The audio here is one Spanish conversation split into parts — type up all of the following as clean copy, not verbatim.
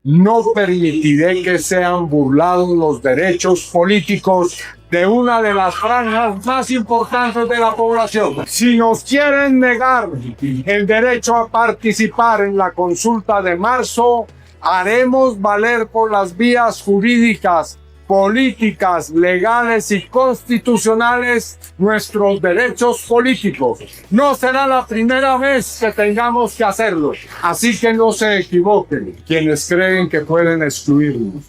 No permitiré que sean burlados los derechos políticos de una de las franjas más importantes de la población. Si nos quieren negar el derecho a participar en la consulta de marzo, haremos valer por las vías jurídicas, políticas, legales y constitucionales nuestros derechos políticos. No será la primera vez que tengamos que hacerlo, así que no se equivoquen quienes creen que pueden excluirnos.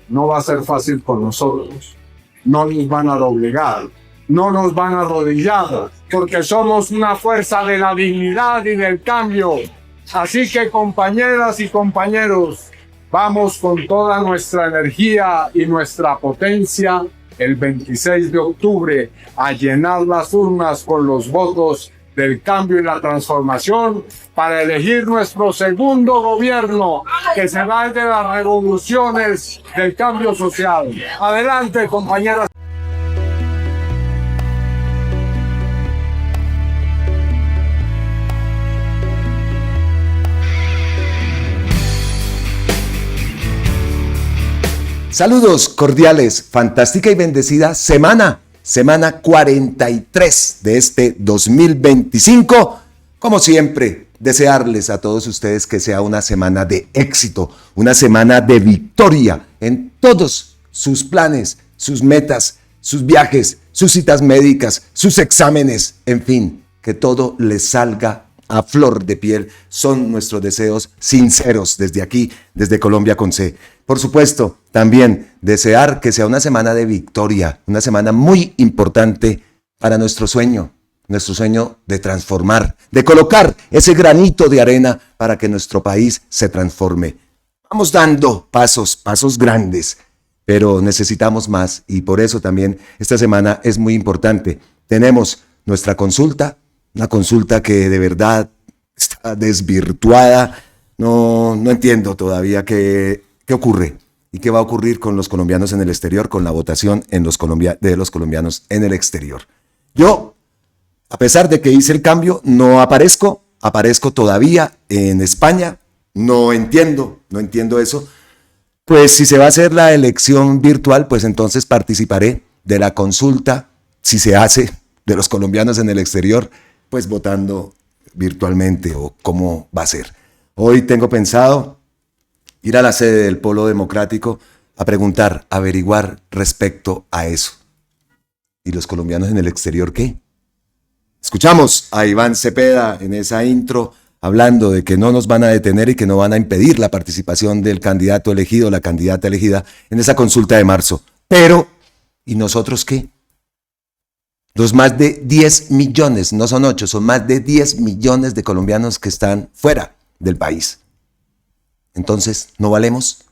No va a ser fácil con nosotros. No nos van a doblegar, no nos van a arrodillar, porque somos una fuerza de la dignidad y del cambio. Así que, compañeras y compañeros, vamos con toda nuestra energía y nuestra potencia el 26 de octubre a llenar las urnas con los votos del cambio y la transformación para elegir nuestro segundo gobierno que será el de las revoluciones del cambio social. Adelante, compañeras. Saludos cordiales, fantástica y bendecida semana 43 de este 2025. Como siempre, desearles a todos ustedes que sea una semana de éxito, una semana de victoria en todos sus planes, sus metas, sus viajes, sus citas médicas, sus exámenes, en fin, que todo les salga a flor de piel. Son nuestros deseos sinceros desde aquí, desde Colombia con C. Por supuesto, también desear que sea una semana de victoria, una semana muy importante para nuestro sueño de transformar, de colocar ese granito de arena para que nuestro país se transforme. Vamos dando pasos grandes, pero necesitamos más y por eso también esta semana es muy importante. Tenemos nuestra consulta, una consulta que de verdad está desvirtuada. No entiendo todavía qué ocurre y qué va a ocurrir con los colombianos en el exterior, con la votación de los colombianos en el exterior. Yo, a pesar de que hice el cambio, no aparezco todavía en España. No entiendo eso. Pues si se va a hacer la elección virtual, pues entonces participaré de la consulta, si se hace, de los colombianos en el exterior, pues votando virtualmente o cómo va a ser. Hoy tengo pensado ir a la sede del Polo Democrático a preguntar, a averiguar respecto a eso. ¿Y los colombianos en el exterior qué? Escuchamos a Iván Cepeda en esa intro hablando de que no nos van a detener y que no van a impedir la participación del candidato elegido o la candidata elegida en esa consulta de marzo. Pero, ¿y nosotros qué? Los más de 10 millones, no son 8, son más de 10 millones de colombianos que están fuera del país. Entonces, ¿no valemos?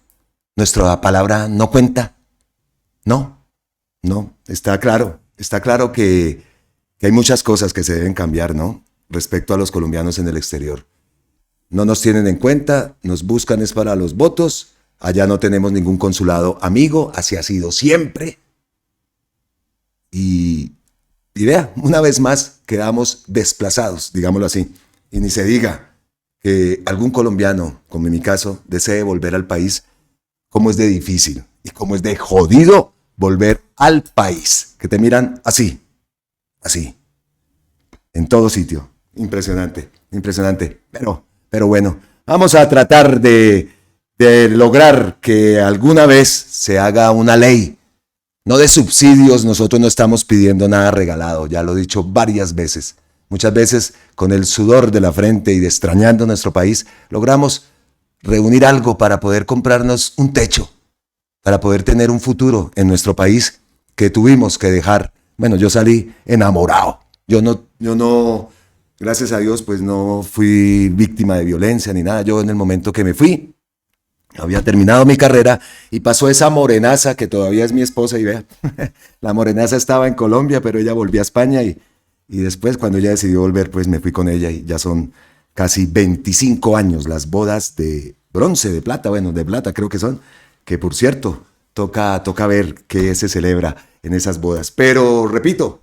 ¿Nuestra palabra no cuenta? No, está claro que hay muchas cosas que se deben cambiar, ¿no? Respecto a los colombianos en el exterior. No nos tienen en cuenta, nos buscan es para los votos, allá no tenemos ningún consulado amigo, así ha sido siempre. Y vea, una vez más quedamos desplazados, digámoslo así, y ni se diga que algún colombiano, como en mi caso, desee volver al país, cómo es de difícil y cómo es de jodido volver al país, que te miran así, en todo sitio. Impresionante, pero bueno, vamos a tratar de lograr que alguna vez se haga una ley, no de subsidios. Nosotros no estamos pidiendo nada regalado, ya lo he dicho varias veces. Muchas veces con el sudor de la frente y de extrañando nuestro país, logramos reunir algo para poder comprarnos un techo, para poder tener un futuro en nuestro país que tuvimos que dejar. Bueno, yo salí enamorado. Yo no, gracias a Dios, pues no fui víctima de violencia ni nada. Yo en el momento que me fui, había terminado mi carrera y pasó esa morenaza que todavía es mi esposa y vea, la morenaza estaba en Colombia, pero ella volvió a España y después cuando ella decidió volver, pues me fui con ella y ya son casi 25 años las bodas de bronce, de plata, de plata creo que son, que por cierto, toca ver qué se celebra en esas bodas. Pero repito,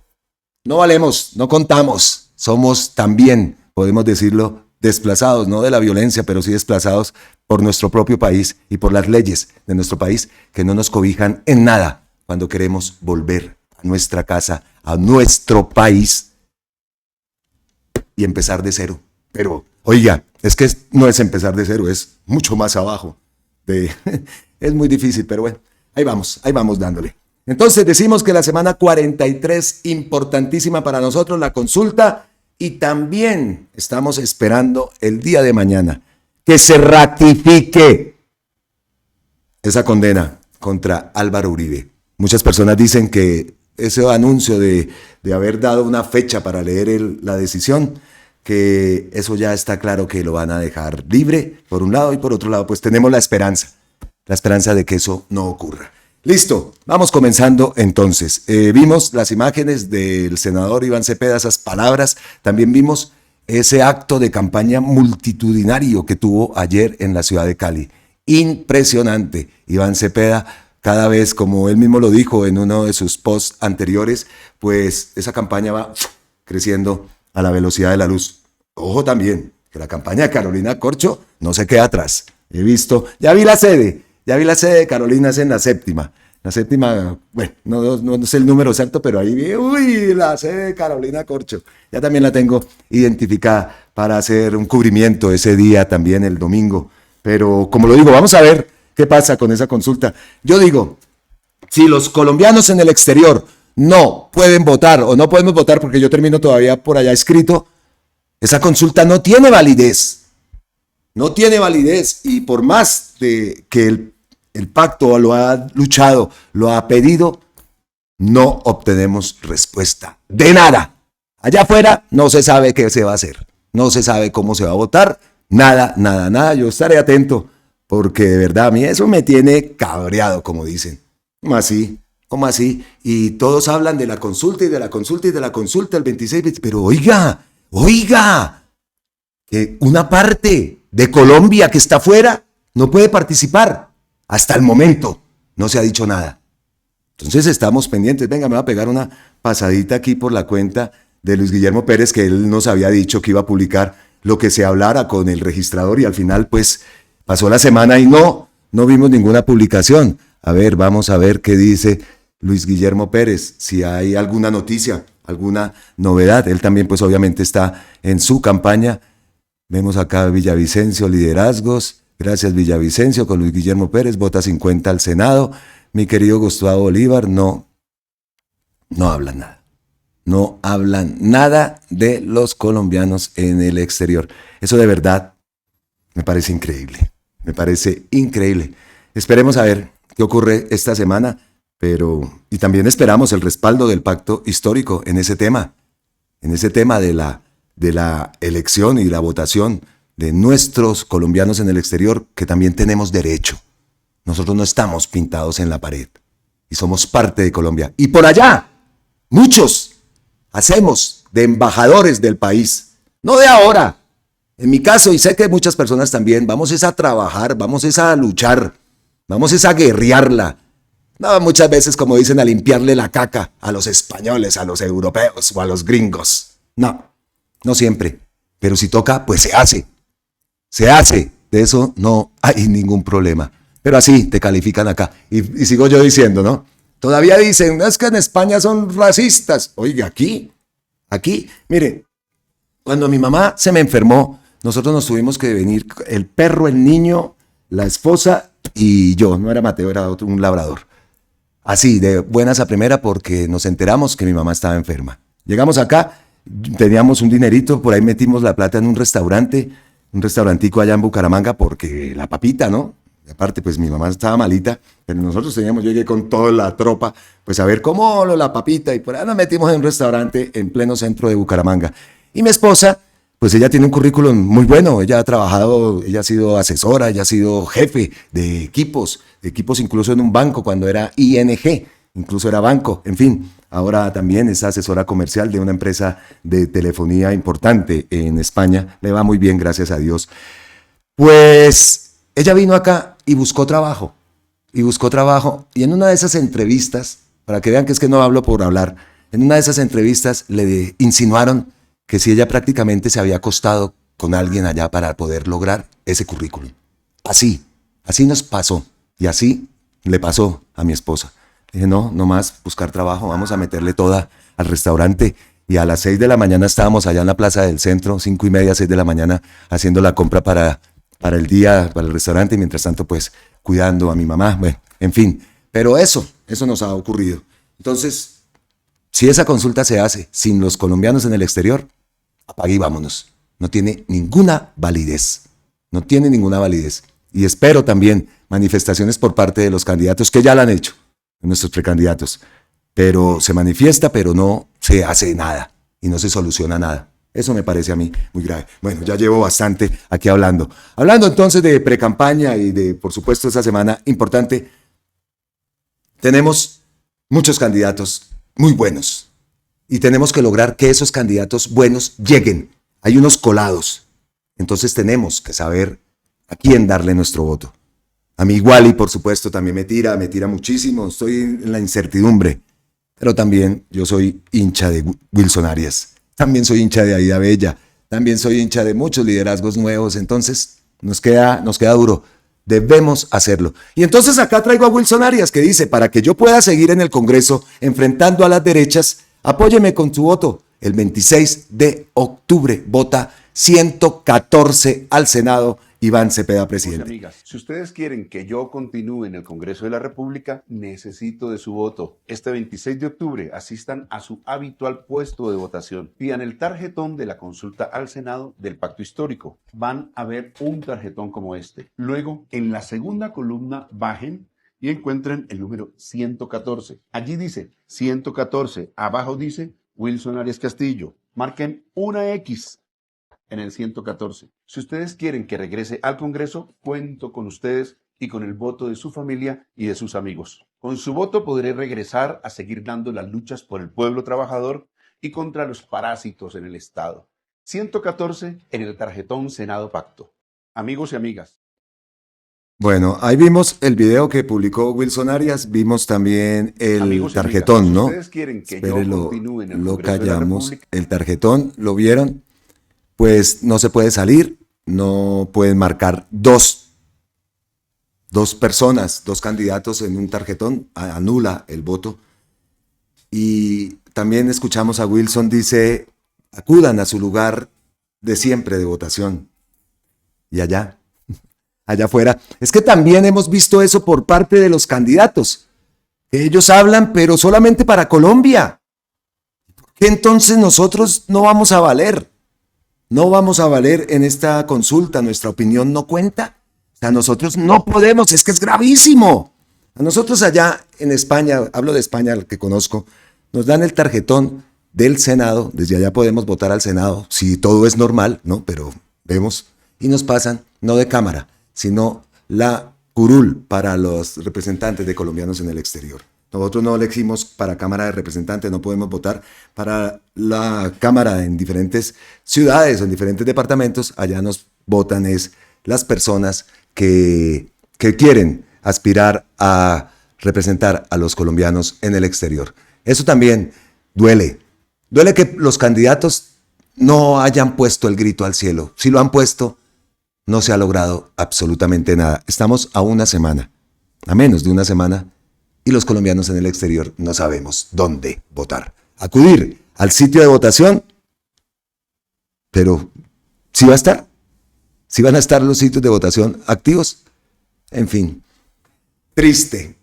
no valemos, no contamos, somos también, podemos decirlo, desplazados, no de la violencia, pero sí desplazados por nuestro propio país y por las leyes de nuestro país que no nos cobijan en nada cuando queremos volver a nuestra casa, a nuestro país y empezar de cero. Pero, oiga, es que no es empezar de cero, es mucho más abajo. Es muy difícil, pero bueno, ahí vamos dándole. Entonces decimos que la semana 43, importantísima para nosotros, la consulta, y también estamos esperando el día de mañana que se ratifique esa condena contra Álvaro Uribe. Muchas personas dicen que ese anuncio de haber dado una fecha para leer la decisión, que eso ya está claro que lo van a dejar libre, por un lado, y por otro lado, pues tenemos la esperanza de que eso no ocurra. Listo, vamos comenzando entonces. Vimos las imágenes del senador Iván Cepeda, esas palabras, también vimos ese acto de campaña multitudinario que tuvo ayer en la ciudad de Cali. Impresionante. Iván Cepeda, cada vez, como él mismo lo dijo en uno de sus posts anteriores, pues esa campaña va creciendo a la velocidad de la luz. Ojo también, que la campaña de Carolina Corcho no se queda atrás. Ya vi la sede de Carolina, es en la séptima. La séptima, bueno, no sé el número exacto, pero ahí vi, la sede de Carolina Corcho. Ya también la tengo identificada para hacer un cubrimiento ese día también, el domingo. Pero como lo digo, vamos a ver qué pasa con esa consulta. Yo digo, si los colombianos en el exterior no pueden votar o no podemos votar porque yo termino todavía por allá escrito, esa consulta no tiene validez. No tiene validez, y por más de que el pacto lo ha luchado, lo ha pedido, no obtenemos respuesta de nada. Allá afuera no se sabe qué se va a hacer, no se sabe cómo se va a votar, nada. Yo estaré atento porque de verdad a mí eso me tiene cabreado, como dicen. ¿Cómo así? Y todos hablan de la consulta y de la consulta y de la consulta el 26, pero oiga, que una parte de Colombia que está afuera no puede participar. Hasta el momento no se ha dicho nada. Entonces estamos pendientes. Venga, me va a pegar una pasadita aquí por la cuenta de Luis Guillermo Pérez, que él nos había dicho que iba a publicar lo que se hablara con el registrador, y al final pues pasó la semana y no vimos ninguna publicación. A ver, vamos a ver qué dice Luis Guillermo Pérez, si hay alguna noticia, alguna novedad. Él también pues obviamente está en su campaña. Vemos acá Villavicencio, liderazgos. Gracias Villavicencio, con Luis Guillermo Pérez, vota 50 al Senado. Mi querido Gustavo Bolívar, no hablan nada. No hablan nada de los colombianos en el exterior. Eso de verdad me parece increíble. Esperemos a ver qué ocurre esta semana, y también esperamos el respaldo del pacto histórico en ese tema de la elección y la votación de nuestros colombianos en el exterior, que también tenemos derecho. Nosotros no estamos pintados en la pared y somos parte de Colombia. Y por allá, muchos hacemos de embajadores del país, no de ahora. En mi caso, y sé que muchas personas también, vamos a trabajar, vamos a luchar, vamos a guerrearla. No, muchas veces, como dicen, a limpiarle la caca a los españoles, a los europeos o a los gringos. No siempre. Pero si toca, pues se hace. De eso no hay ningún problema. Pero así te califican acá. Y sigo yo diciendo, ¿no? Todavía dicen, no, es que en España son racistas. Oiga, aquí, mire, cuando mi mamá se me enfermó, nosotros nos tuvimos que venir, el perro, el niño, la esposa y yo. No era Mateo, era un labrador. Así, de buenas a primera, porque nos enteramos que mi mamá estaba enferma. Llegamos acá, teníamos un dinerito, por ahí metimos la plata en un restaurantico allá en Bucaramanga, porque la papita, ¿no? Y aparte, pues mi mamá estaba malita, pero nosotros yo llegué con toda la tropa, pues a ver cómo la papita, y por ahí nos metimos en un restaurante en pleno centro de Bucaramanga. Y mi esposa, pues ella tiene un currículum muy bueno, ella ha trabajado, ella ha sido asesora, ella ha sido jefe de equipos incluso en un banco cuando era ING, incluso era banco, en fin. Ahora también es asesora comercial de una empresa de telefonía importante en España. Le va muy bien, gracias a Dios. Pues ella vino acá y buscó trabajo. Y en una de esas entrevistas, para que vean que es que no hablo por hablar, en una de esas entrevistas le insinuaron que si ella prácticamente se había acostado con alguien allá para poder lograr ese currículum. Así nos pasó y así le pasó a mi esposa. Dije, no más buscar trabajo, vamos a meterle toda al restaurante. Y a las 6 de la mañana estábamos allá en la plaza del centro, 5:30, 6 de la mañana, haciendo la compra para el día, para el restaurante, y mientras tanto, pues, cuidando a mi mamá, bueno, en fin. Pero eso nos ha ocurrido. Entonces, si esa consulta se hace sin los colombianos en el exterior, apague y vámonos. No tiene ninguna validez. No tiene ninguna validez. Y espero también manifestaciones por parte de los candidatos que ya la han hecho, nuestros precandidatos. Pero se manifiesta, pero no se hace nada y no se soluciona nada. Eso me parece a mí muy grave. Bueno, ya llevo bastante aquí hablando. Hablando entonces de precampaña y de, por supuesto, esta semana importante, tenemos muchos candidatos muy buenos y tenemos que lograr que esos candidatos buenos lleguen. Hay unos colados. Entonces tenemos que saber a quién darle nuestro voto. A mí Wally, por supuesto, también me tira muchísimo. Estoy en la incertidumbre. Pero también yo soy hincha de Wilson Arias. También soy hincha de Aida Bella. También soy hincha de muchos liderazgos nuevos. Entonces nos queda duro. Debemos hacerlo. Y entonces acá traigo a Wilson Arias, que dice, para que yo pueda seguir en el Congreso enfrentando a las derechas, apóyeme con su voto. El 26 de octubre vota 114 al Senado. Iván Cepeda, presidente. Amigas, si ustedes quieren que yo continúe en el Congreso de la República, necesito de su voto. Este 26 de octubre asistan a su habitual puesto de votación. Pidan el tarjetón de la consulta al Senado del Pacto Histórico. Van a ver un tarjetón como este. Luego, en la segunda columna, bajen y encuentren el número 114. Allí dice 114. Abajo dice Wilson Arias Castillo. Marquen una X en el 114. Si ustedes quieren que regrese al Congreso, cuento con ustedes y con el voto de su familia y de sus amigos. Con su voto podré regresar a seguir dando las luchas por el pueblo trabajador y contra los parásitos en el Estado. 114 en el tarjetón Senado Pacto. Amigos y amigas. Bueno, ahí vimos el video que publicó Wilson Arias, vimos también el Amigos y tarjetón, amigas, ¿no? si ustedes quieren que Espere, yo continúe en el lo Congreso de la callamos. República. El tarjetón, ¿lo vieron? Pues no se puede salir, no pueden marcar dos personas, dos candidatos en un tarjetón, anula el voto. Y también escuchamos a Wilson, dice, acudan a su lugar de siempre de votación. Y allá afuera. Es que también hemos visto eso por parte de los candidatos. Ellos hablan, pero solamente para Colombia. ¿Por qué entonces nosotros no vamos a valer? No vamos a valer en esta consulta, nuestra opinión no cuenta. O sea, nosotros no podemos, es que es gravísimo. A nosotros allá en España, hablo de España, el que conozco, nos dan el tarjetón del Senado, desde allá podemos votar al Senado, si todo es normal, ¿no? Pero vemos, y nos pasan, no de Cámara, sino la curul para los representantes de colombianos en el exterior. Nosotros no elegimos para Cámara de Representantes, no podemos votar para la Cámara en diferentes ciudades o en diferentes departamentos. Allá nos votan es las personas que quieren aspirar a representar a los colombianos en el exterior. Eso también duele. Duele que los candidatos no hayan puesto el grito al cielo. Si lo han puesto, no se ha logrado absolutamente nada. Estamos a una semana, a menos de una semana, y los colombianos en el exterior no sabemos dónde votar. Acudir al sitio de votación, pero ¿sí va a estar? ¿Sí van a estar los sitios de votación activos? En fin, triste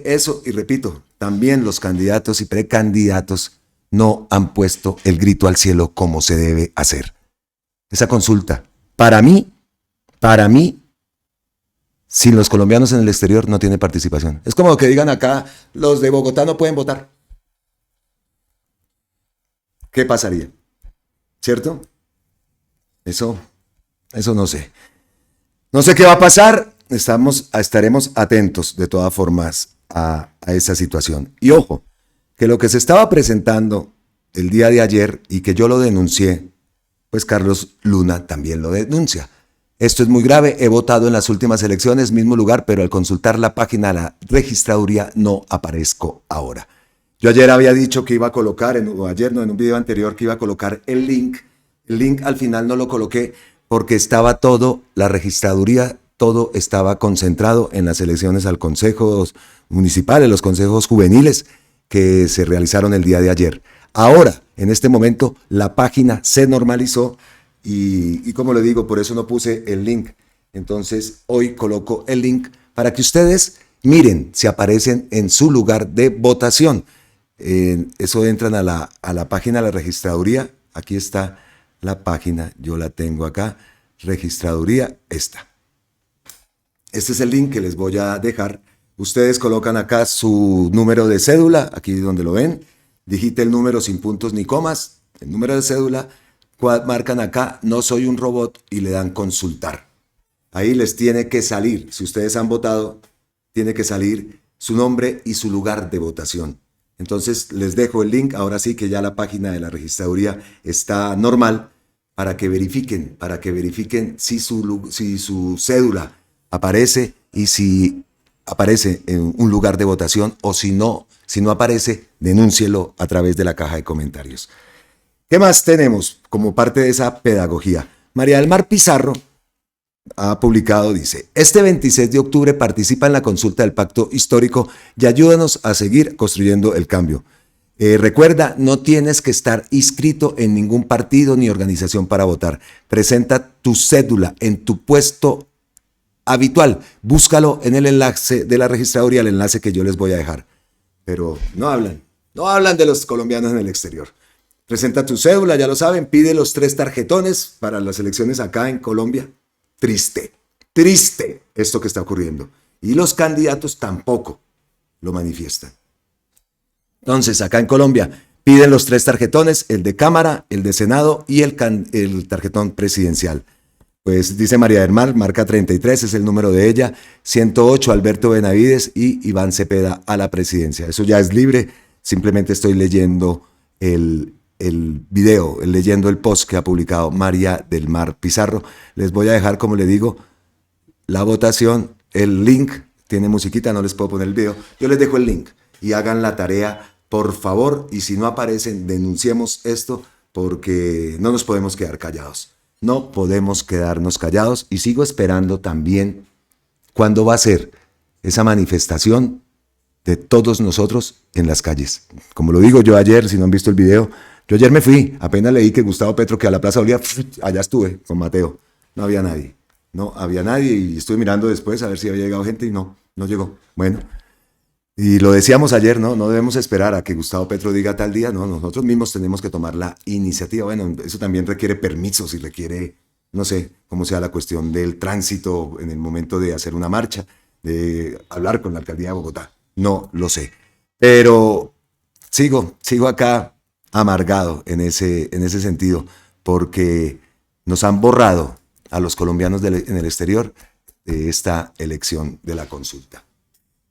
eso, y repito, también los candidatos y precandidatos no han puesto el grito al cielo como se debe hacer. Esa consulta, para mí, sin los colombianos en el exterior no tiene participación. Es como que digan acá, los de Bogotá no pueden votar. ¿Qué pasaría? ¿Cierto? Eso no sé. No sé qué va a pasar. Estaremos atentos de todas formas a esa situación. Y ojo, que lo que se estaba presentando el día de ayer y que yo lo denuncié, pues Carlos Luna también lo denuncia. Esto es muy grave, he votado en las últimas elecciones, mismo lugar, pero al consultar la página de la registraduría no aparezco ahora. Yo ayer había dicho que iba a colocar, en un video anterior, que iba a colocar el link al final no lo coloqué porque estaba todo, la registraduría, todo estaba concentrado en las elecciones al consejo municipal, en los consejos juveniles que se realizaron el día de ayer. Ahora, en este momento, la página se normalizó y como le digo, por eso no puse el link. Entonces, hoy coloco el link para que ustedes miren si aparecen en su lugar de votación. Eso entran a la página de la registraduría. Aquí está la página, yo la tengo acá. Registraduría, esta. Este es el link que les voy a dejar. Ustedes colocan acá su número de cédula, aquí donde lo ven. Digite el número sin puntos ni comas, el número de cédula. Marcan acá, no soy un robot, y le dan consultar. Ahí les tiene que salir, si ustedes han votado, tiene que salir su nombre y su lugar de votación. Entonces les dejo el link, ahora sí que ya la página de la registraduría está normal, para que verifiquen si su cédula aparece y si aparece en un lugar de votación, o si no aparece, denúncielo a través de la caja de comentarios. ¿Qué más tenemos como parte de esa pedagogía? María del Mar Pizarro ha publicado, dice: este 26 de octubre participa en la consulta del pacto histórico y ayúdanos a seguir construyendo el cambio. Recuerda, no tienes que estar inscrito en ningún partido ni organización para votar. Presenta tu cédula en tu puesto habitual. Búscalo en el enlace de la registraduría, el enlace que yo les voy a dejar. Pero no hablan de los colombianos en el exterior. Presenta tu cédula, ya lo saben, pide los 3 tarjetones para las elecciones acá en Colombia. Triste esto que está ocurriendo. Y los candidatos tampoco lo manifiestan. Entonces, acá en Colombia piden los 3 tarjetones, el de Cámara, el de Senado y el tarjetón presidencial. Pues dice María del Mar, marca 33, es el número de ella, 108 Alberto Benavides y Iván Cepeda a la presidencia. Eso ya es libre, simplemente estoy leyendo el video, leyendo el post que ha publicado María del Mar Pizarro. Les voy a dejar, como le digo, la votación, el link, tiene musiquita, no les puedo poner el video, yo les dejo el link y hagan la tarea, por favor, y si no aparecen, denunciemos esto, porque no nos podemos quedar callados. No podemos quedarnos callados, y sigo esperando también cuándo va a ser esa manifestación de todos nosotros en las calles. Como lo digo yo ayer, si no han visto el video, yo ayer me fui, apenas leí que Gustavo Petro, que a la Plaza Bolívar, allá estuve con Mateo, no había nadie, y estuve mirando después a ver si había llegado gente y no llegó. Bueno, y lo decíamos ayer, no debemos esperar a que Gustavo Petro diga tal día, no, nosotros mismos tenemos que tomar la iniciativa. Bueno, eso también requiere permisos y requiere, no sé cómo sea la cuestión del tránsito en el momento de hacer una marcha, de hablar con la alcaldía de Bogotá, no lo sé, pero sigo acá amargado en ese sentido, porque nos han borrado a los colombianos en el exterior de esta elección de la consulta.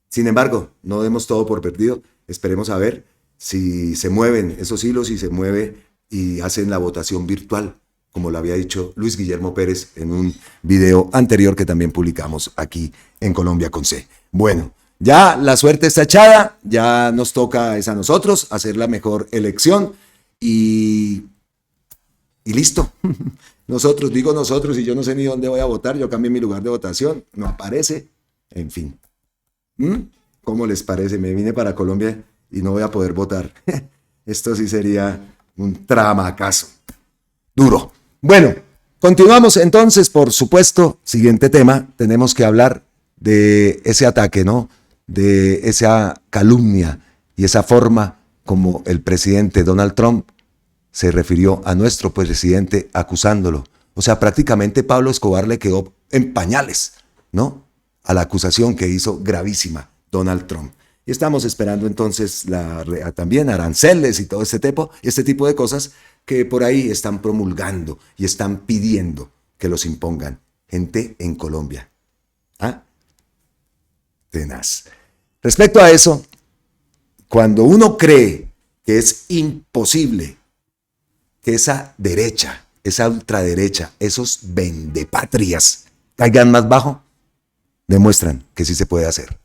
Sin embargo, no demos todo por perdido, esperemos a ver si se mueven esos hilos, si se mueve y hacen la votación virtual, como lo había dicho Luis Guillermo Pérez en un video anterior que también publicamos aquí en Colombia con C. Bueno, ya la suerte está echada, ya nos toca a nosotros hacer la mejor elección y listo. Nosotros, y yo no sé ni dónde voy a votar, yo cambié mi lugar de votación, no aparece, en fin. ¿Cómo les parece? Me vine para Colombia y no voy a poder votar. Esto sí sería un tramacazo. Duro. Bueno, continuamos entonces, por supuesto. Siguiente tema, tenemos que hablar de ese ataque, ¿no? De esa calumnia y esa forma como el presidente Donald Trump se refirió a nuestro presidente acusándolo. O sea, prácticamente Pablo Escobar le quedó en pañales, ¿no? A la acusación que hizo gravísima Donald Trump. Y estamos esperando entonces también aranceles y todo este tipo de cosas que por ahí están promulgando y están pidiendo que los impongan. Gente en Colombia. Tenaz. Respecto a eso, cuando uno cree que es imposible que esa derecha, esa ultraderecha, esos vendepatrias caigan más bajo, demuestran que sí se puede hacer.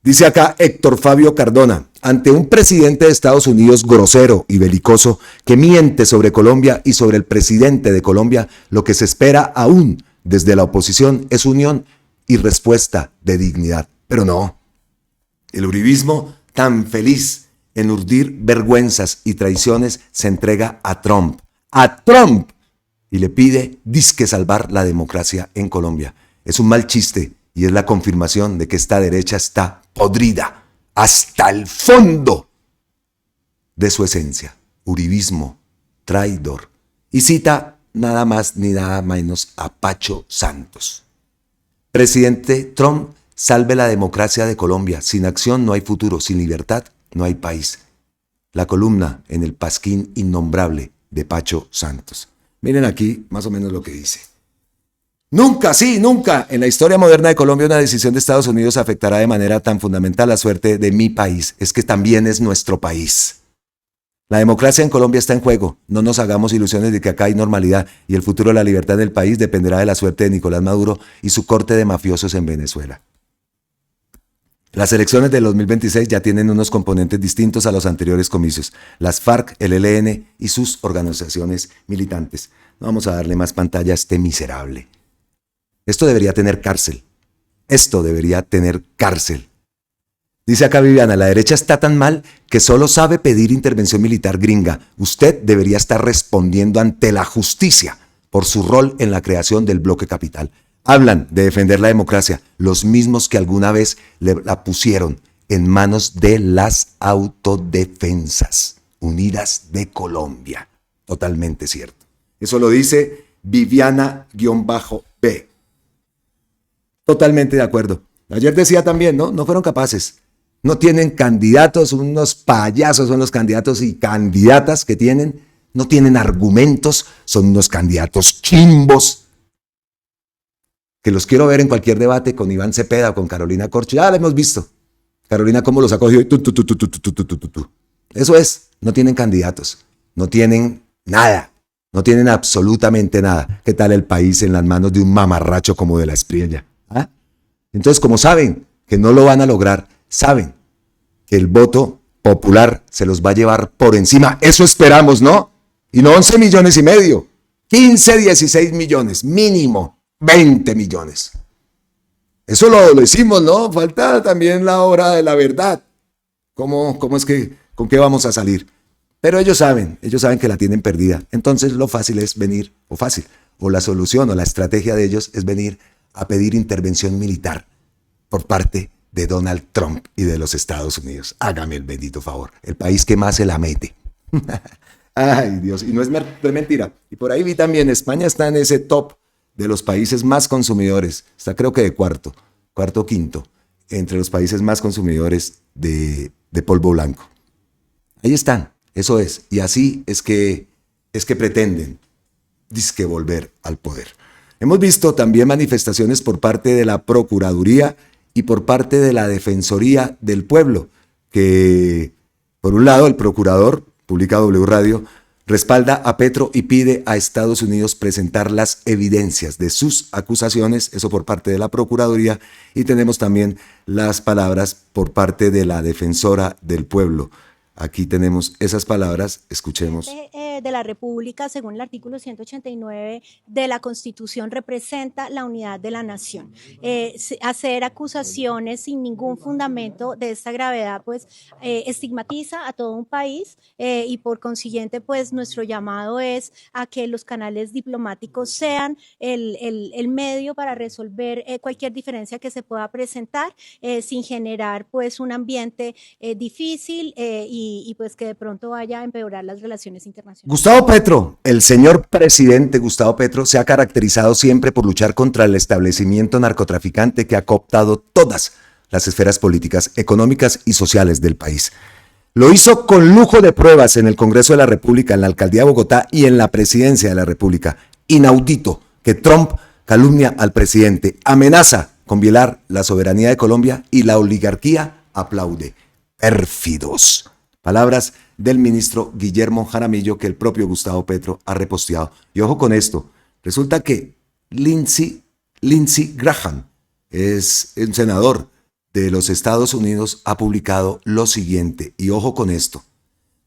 Dice acá Héctor Fabio Cardona, ante un presidente de Estados Unidos grosero y belicoso que miente sobre Colombia y sobre el presidente de Colombia, lo que se espera aún desde la oposición es unión y respuesta de dignidad. Pero no, el uribismo tan feliz en urdir vergüenzas y traiciones se entrega a Trump y le pide disque salvar la democracia en Colombia. Es un mal chiste y es la confirmación de que esta derecha está podrida hasta el fondo de su esencia. Uribismo, traidor. Y cita nada más ni nada menos a Pacho Santos. Presidente Trump, salve la democracia de Colombia. Sin acción no hay futuro, sin libertad no hay país. La columna en el pasquín innombrable de Pacho Santos. Miren aquí más o menos lo que dice. Nunca, sí, nunca en la historia moderna de Colombia una decisión de Estados Unidos afectará de manera tan fundamental la suerte de mi país. Es que también es nuestro país. La democracia en Colombia está en juego. No nos hagamos ilusiones de que acá hay normalidad y el futuro de la libertad del país dependerá de la suerte de Nicolás Maduro y su corte de mafiosos en Venezuela. Las elecciones del 2026 ya tienen unos componentes distintos a los anteriores comicios. Las FARC, el ELN y sus organizaciones militantes. No vamos a darle más pantalla a este miserable. Esto debería tener cárcel. Esto debería tener cárcel. Dice acá Viviana, la derecha está tan mal que solo sabe pedir intervención militar gringa. Usted debería estar respondiendo ante la justicia por su rol en la creación del bloque capital. Hablan de defender la democracia, los mismos que alguna vez la pusieron en manos de las autodefensas unidas de Colombia. Totalmente cierto. Eso lo dice Viviana-B. Totalmente de acuerdo. Ayer decía también, no fueron capaces. No tienen candidatos, unos payasos son los candidatos y candidatas que tienen. No tienen argumentos, son unos candidatos chimbos. Que los quiero ver en cualquier debate con Iván Cepeda o con Carolina Corcho. Ya la hemos visto. Carolina cómo los ha cogido. Eso es, no tienen candidatos. No tienen nada. No tienen absolutamente nada. ¿Qué tal el país en las manos de un mamarracho como de la Espriella? ¿Ah? Entonces, como saben que no lo van a lograr, saben que el voto popular se los va a llevar por encima. Eso esperamos, ¿no? Y no 11 millones y medio. 15, 16 millones, mínimo 20 millones. Eso lo decimos, ¿no? Falta también la hora de la verdad. ¿Cómo es que, con qué vamos a salir? Pero ellos saben que la tienen perdida. Entonces lo fácil es venir, o la solución o la estrategia de ellos es venir a pedir intervención militar por parte de Donald Trump y de los Estados Unidos. Hágame el bendito favor. El país que más se la mete. Ay, Dios. Y no es mentira. Y por ahí vi también, España está en ese top de los países más consumidores. Está creo que de cuarto o quinto, entre los países más consumidores de polvo blanco. Ahí están. Eso es. Y así es que pretenden dizque volver al poder. Hemos visto también manifestaciones por parte de la Procuraduría y por parte de la Defensoría del Pueblo, que por un lado el procurador, publica W Radio, respalda a Petro y pide a Estados Unidos presentar las evidencias de sus acusaciones, eso por parte de la Procuraduría, y tenemos también las palabras por parte de la Defensora del Pueblo. Aquí tenemos esas palabras, escuchemos. De la República, según el artículo 189 de la Constitución, representa la unidad de la nación. Hacer acusaciones sin ningún fundamento de esta gravedad, pues estigmatiza a todo un país y por consiguiente, pues nuestro llamado es a que los canales diplomáticos sean el medio para resolver cualquier diferencia que se pueda presentar sin generar, pues, un ambiente difícil y pues que de pronto vaya a empeorar las relaciones internacionales. Gustavo Petro, el señor presidente Gustavo Petro, se ha caracterizado siempre por luchar contra el establecimiento narcotraficante que ha cooptado todas las esferas políticas, económicas y sociales del país. Lo hizo con lujo de pruebas en el Congreso de la República, en la Alcaldía de Bogotá y en la Presidencia de la República. Inaudito que Trump calumnia al presidente, amenaza con violar la soberanía de Colombia y la oligarquía aplaude. Pérfidos. Palabras del ministro Guillermo Jaramillo que el propio Gustavo Petro ha reposteado. Y ojo con esto, resulta que Lindsey Graham es un senador de los Estados Unidos ha publicado lo siguiente, y ojo con esto.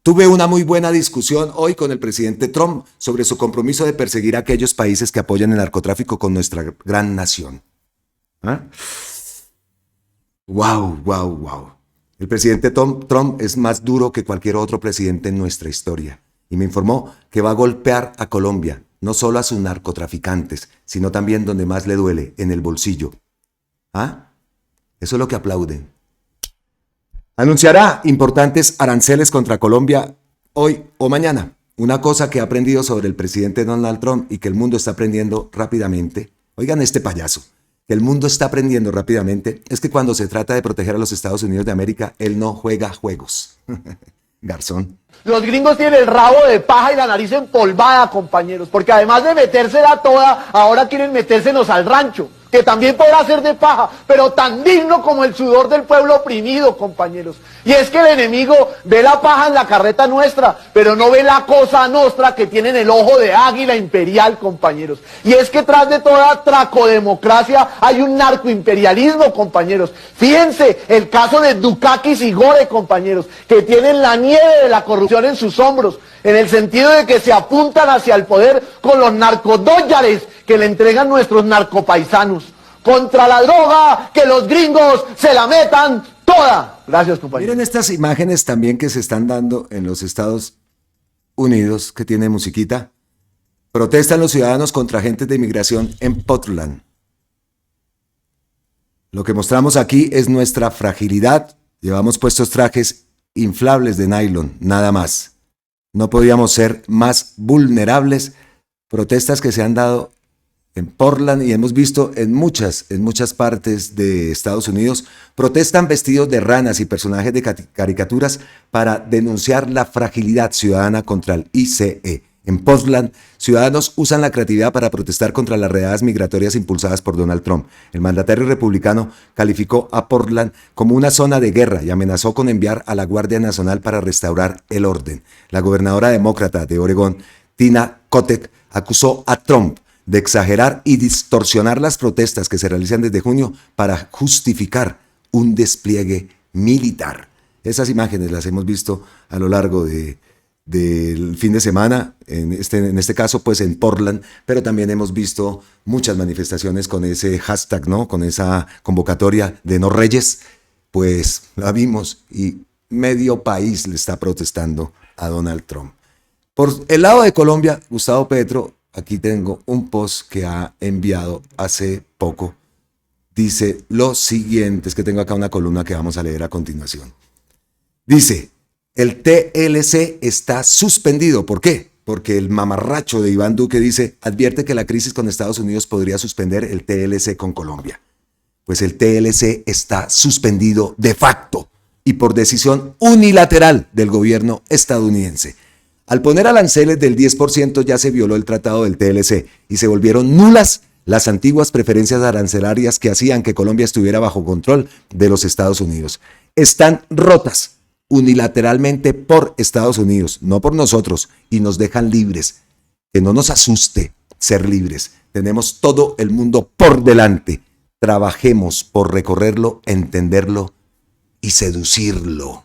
Tuve una muy buena discusión hoy con el presidente Trump sobre su compromiso de perseguir a aquellos países que apoyan el narcotráfico con nuestra gran nación. ¿Ah? Wow. El presidente Trump es más duro que cualquier otro presidente en nuestra historia y me informó que va a golpear a Colombia, no solo a sus narcotraficantes, sino también donde más le duele, en el bolsillo. ¿Ah? Eso es lo que aplauden. Anunciará importantes aranceles contra Colombia hoy o mañana. Una cosa que he aprendido sobre el presidente Donald Trump y que el mundo está aprendiendo rápidamente. Oigan este payaso. Que el mundo está aprendiendo rápidamente es que cuando se trata de proteger a los Estados Unidos de América, él no juega juegos. Garzón. Los gringos tienen el rabo de paja y la nariz empolvada, compañeros, porque además de metérsela toda, ahora quieren metérsenos al rancho, que también podrá ser de paja, pero tan digno como el sudor del pueblo oprimido, compañeros. Y es que el enemigo ve la paja en la carreta nuestra, pero no ve la cosa nostra que tiene en el ojo de águila imperial, compañeros. Y es que tras de toda tracodemocracia hay un narcoimperialismo, compañeros. Fíjense el caso de Dukakis y Gore, compañeros, que tienen la nieve de la corrupción en sus hombros, en el sentido de que se apuntan hacia el poder con los narcodólares que le entregan nuestros narcopaisanos. Contra la droga, que los gringos se la metan toda. Gracias, compañero. Miren estas imágenes también que se están dando en los Estados Unidos, que tiene musiquita. Protestan los ciudadanos contra agentes de inmigración en Portland. Lo que mostramos aquí es nuestra fragilidad. Llevamos puestos trajes inflables de nylon, nada más. No podíamos ser más vulnerables. Protestas que se han dado en Portland y hemos visto en muchas partes de Estados Unidos, protestan vestidos de ranas y personajes de caricaturas para denunciar la fragilidad ciudadana contra el ICE. En Portland, ciudadanos usan la creatividad para protestar contra las redadas migratorias impulsadas por Donald Trump. El mandatario republicano calificó a Portland como una zona de guerra y amenazó con enviar a la Guardia Nacional para restaurar el orden. La gobernadora demócrata de Oregón, Tina Kotek, acusó a Trump de exagerar y distorsionar las protestas que se realizan desde junio para justificar un despliegue militar. Esas imágenes las hemos visto a lo largo del fin de semana, en este caso pues en Portland, pero también hemos visto muchas manifestaciones con ese hashtag, ¿no? Con esa convocatoria de no reyes, pues la vimos y medio país le está protestando a Donald Trump. Por el lado de Colombia, Gustavo Petro, aquí tengo un post que ha enviado hace poco. Dice lo siguiente, es que tengo acá una columna que vamos a leer a continuación. Dice, el TLC está suspendido. ¿Por qué? Porque el mamarracho de Iván Duque dice, advierte que la crisis con Estados Unidos podría suspender el TLC con Colombia. Pues el TLC está suspendido de facto y por decisión unilateral del gobierno estadounidense. Al poner aranceles del 10% ya se violó el tratado del TLC y se volvieron nulas las antiguas preferencias arancelarias que hacían que Colombia estuviera bajo control de los Estados Unidos. Están rotas unilateralmente por Estados Unidos, no por nosotros, y nos dejan libres. Que no nos asuste ser libres. Tenemos todo el mundo por delante. Trabajemos por recorrerlo, entenderlo y seducirlo.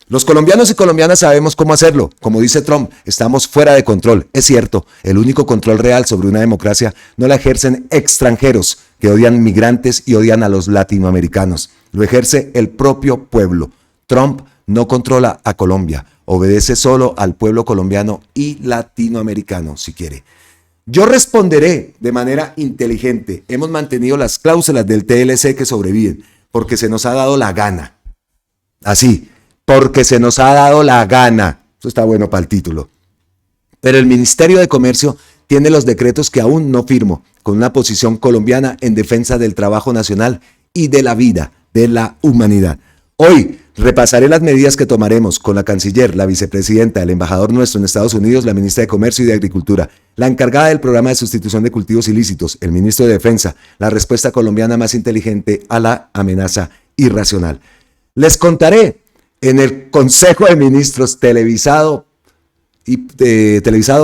Los colombianos y colombianas sabemos cómo hacerlo. Como dice Trump, estamos fuera de control. Es cierto, el único control real sobre una democracia no la ejercen extranjeros que odian migrantes y odian a los latinoamericanos. Lo ejerce el propio pueblo. Trump no controla a Colombia, obedece solo al pueblo colombiano y latinoamericano, si quiere. Yo responderé de manera inteligente. Hemos mantenido las cláusulas del TLC que sobreviven, porque se nos ha dado la gana. Así, porque se nos ha dado la gana. Eso está bueno para el título. Pero el Ministerio de Comercio tiene los decretos que aún no firmo, con una posición colombiana en defensa del trabajo nacional y de la vida, de la humanidad. Hoy repasaré las medidas que tomaremos con la canciller, la vicepresidenta, el embajador nuestro en Estados Unidos, la ministra de Comercio y de Agricultura, la encargada del programa de sustitución de cultivos ilícitos, el ministro de Defensa, la respuesta colombiana más inteligente a la amenaza irracional. Les contaré en el Consejo de Ministros televisado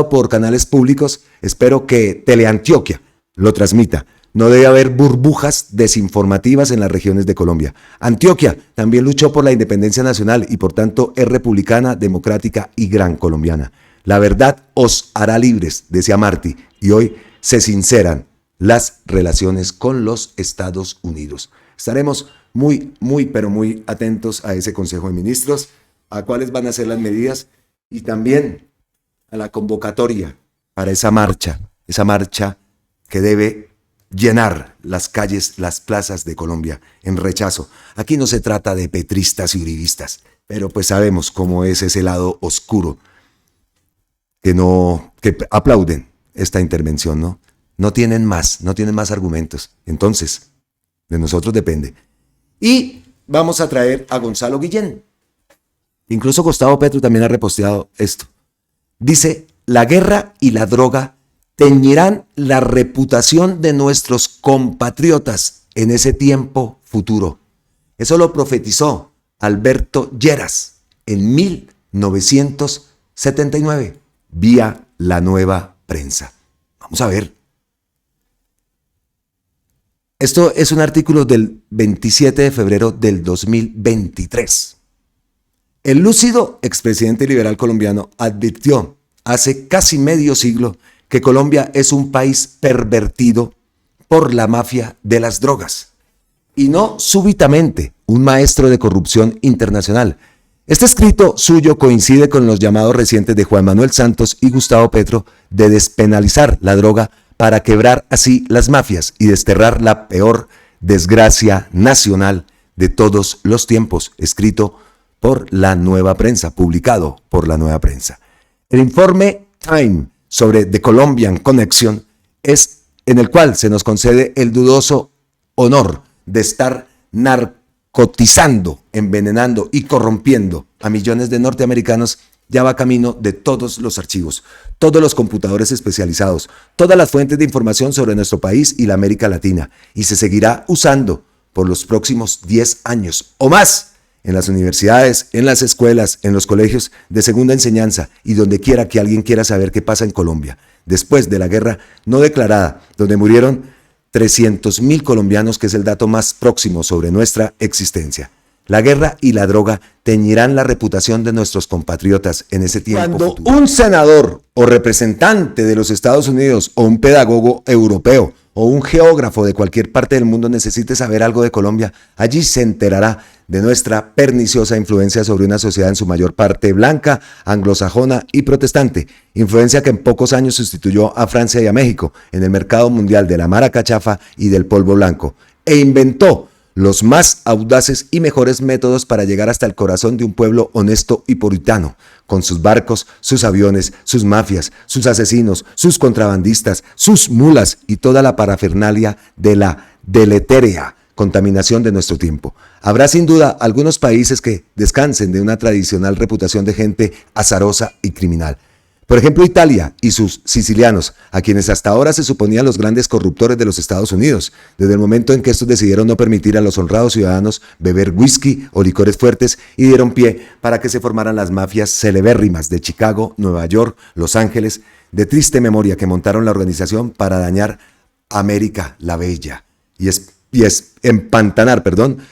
por canales públicos, espero que Teleantioquia lo transmita. No debe haber burbujas desinformativas en las regiones de Colombia. Antioquia también luchó por la independencia nacional y por tanto es republicana, democrática y gran colombiana. La verdad os hará libres, decía Martí, y hoy se sinceran las relaciones con los Estados Unidos. Estaremos muy atentos a ese Consejo de Ministros, a cuáles van a ser las medidas y también a la convocatoria para esa marcha que debe llenar las calles, las plazas de Colombia en rechazo. Aquí no se trata de petristas y uribistas, pero pues sabemos cómo es ese lado oscuro que aplauden esta intervención, ¿no? No tienen más argumentos. Entonces, de nosotros depende. Y vamos a traer a Gonzalo Guillén. Incluso Gustavo Petro también ha reposteado esto. Dice, la guerra y la droga teñirán la reputación de nuestros compatriotas en ese tiempo futuro. Eso lo profetizó Alberto Lleras en 1979, vía La Nueva Prensa. Vamos a ver. Esto es un artículo del 27 de febrero del 2023. El lúcido expresidente liberal colombiano advirtió hace casi medio siglo que Colombia es un país pervertido por la mafia de las drogas y no súbitamente un maestro de corrupción internacional. Este escrito suyo coincide con los llamados recientes de Juan Manuel Santos y Gustavo Petro de despenalizar la droga para quebrar así las mafias y desterrar la peor desgracia nacional de todos los tiempos, escrito por La Nueva Prensa, publicado por La Nueva Prensa. El informe Time sobre The Colombian Connection es en el cual se nos concede el dudoso honor de estar narcotizando, envenenando y corrompiendo a millones de norteamericanos. Ya va camino de todos los archivos, todos los computadores especializados, todas las fuentes de información sobre nuestro país y la América Latina, y se seguirá usando por los próximos 10 años o más en las universidades, en las escuelas, en los colegios de segunda enseñanza y donde quiera que alguien quiera saber qué pasa en Colombia, después de la guerra no declarada, donde murieron 300.000 colombianos, que es el dato más próximo sobre nuestra existencia. La guerra y la droga teñirán la reputación de nuestros compatriotas en ese tiempo futuro. Cuando un senador o representante de los Estados Unidos o un pedagogo europeo o un geógrafo de cualquier parte del mundo necesite saber algo de Colombia, allí se enterará de nuestra perniciosa influencia sobre una sociedad en su mayor parte blanca, anglosajona y protestante, influencia que en pocos años sustituyó a Francia y a México en el mercado mundial de la maracachafa y del polvo blanco, e inventó los más audaces y mejores métodos para llegar hasta el corazón de un pueblo honesto y puritano, con sus barcos, sus aviones, sus mafias, sus asesinos, sus contrabandistas, sus mulas y toda la parafernalia de la deletérea contaminación de nuestro tiempo. Habrá sin duda algunos países que descansen de una tradicional reputación de gente azarosa y criminal. Por ejemplo, Italia y sus sicilianos, a quienes hasta ahora se suponían los grandes corruptores de los Estados Unidos, desde el momento en que estos decidieron no permitir a los honrados ciudadanos beber whisky o licores fuertes y dieron pie para que se formaran las mafias celebérrimas de Chicago, Nueva York, Los Ángeles, de triste memoria que montaron la organización para dañar América la Bella y empantanar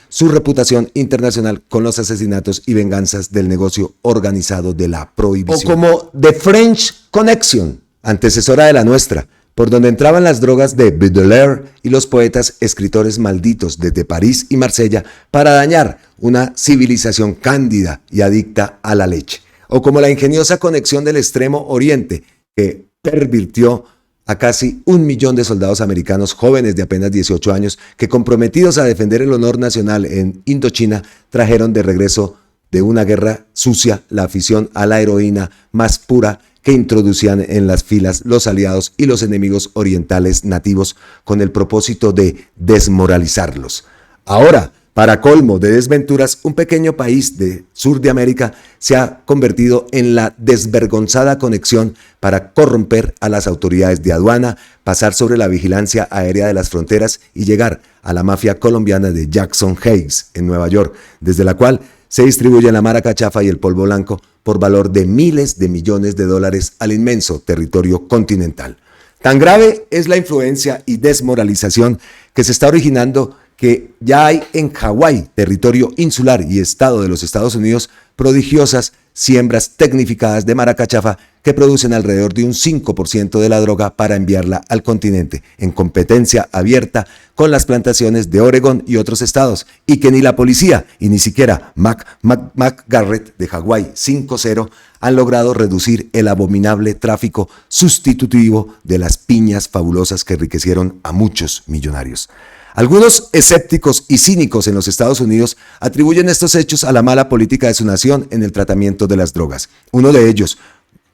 su reputación internacional con los asesinatos y venganzas del negocio organizado de la prohibición. O como The French Connection, antecesora de la nuestra, por donde entraban las drogas de Baudelaire y los poetas escritores malditos desde París y Marsella para dañar una civilización cándida y adicta a la leche. O como la ingeniosa conexión del Extremo Oriente, que pervirtió a casi 1 millón de soldados americanos jóvenes de apenas 18 años que, comprometidos a defender el honor nacional en Indochina, trajeron de regreso de una guerra sucia la afición a la heroína más pura que introducían en las filas los aliados y los enemigos orientales nativos con el propósito de desmoralizarlos. Ahora, para colmo de desventuras, un pequeño país de sur de América se ha convertido en la desvergonzada conexión para corromper a las autoridades de aduana, pasar sobre la vigilancia aérea de las fronteras y llegar a la mafia colombiana de Jackson Heights en Nueva York, desde la cual se distribuye la maracachafa y el polvo blanco por valor de miles de millones de dólares al inmenso territorio continental. Tan grave es la influencia y desmoralización que se está originando que ya hay en Hawái, territorio insular y estado de los Estados Unidos, prodigiosas siembras tecnificadas de maracachafa que producen alrededor de un 5% de la droga para enviarla al continente, en competencia abierta con las plantaciones de Oregón y otros estados, y que ni la policía y ni siquiera McGarrett de Hawái 5-0 han logrado reducir el abominable tráfico sustitutivo de las piñas fabulosas que enriquecieron a muchos millonarios. Algunos escépticos y cínicos en los Estados Unidos atribuyen estos hechos a la mala política de su nación en el tratamiento de las drogas. Uno de ellos,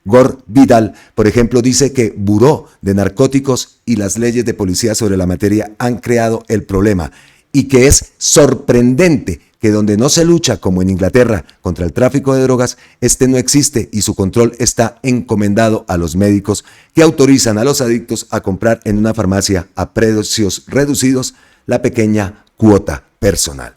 Gore Vidal, por ejemplo, dice que Buró de Narcóticos y las leyes de policía sobre la materia han creado el problema y que es sorprendente que donde no se lucha, como en Inglaterra, contra el tráfico de drogas, este no existe y su control está encomendado a los médicos que autorizan a los adictos a comprar en una farmacia a precios reducidos la pequeña cuota personal.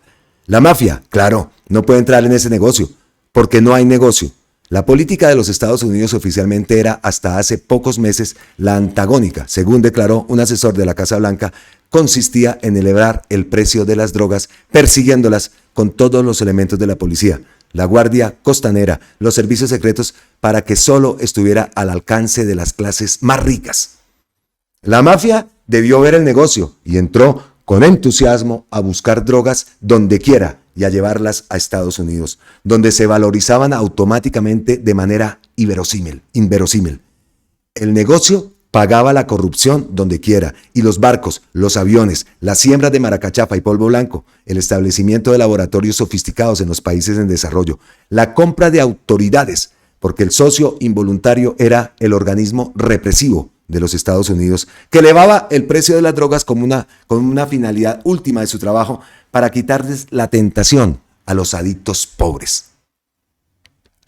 La mafia, claro, no puede entrar en ese negocio, porque no hay negocio. La política de los Estados Unidos oficialmente era hasta hace pocos meses la antagónica, según declaró un asesor de la Casa Blanca, consistía en elevar el precio de las drogas, persiguiéndolas con todos los elementos de la policía, la Guardia Costanera, los servicios secretos, para que solo estuviera al alcance de las clases más ricas. La mafia debió ver el negocio y entró con entusiasmo a buscar drogas donde quiera y a llevarlas a Estados Unidos, donde se valorizaban automáticamente de manera inverosímil. El negocio pagaba la corrupción donde quiera, y los barcos, los aviones, las siembras de maracachafa y polvo blanco, el establecimiento de laboratorios sofisticados en los países en desarrollo, la compra de autoridades, porque el socio involuntario era el organismo represivo de los Estados Unidos, que elevaba el precio de las drogas con una finalidad última de su trabajo para quitarles la tentación a los adictos pobres.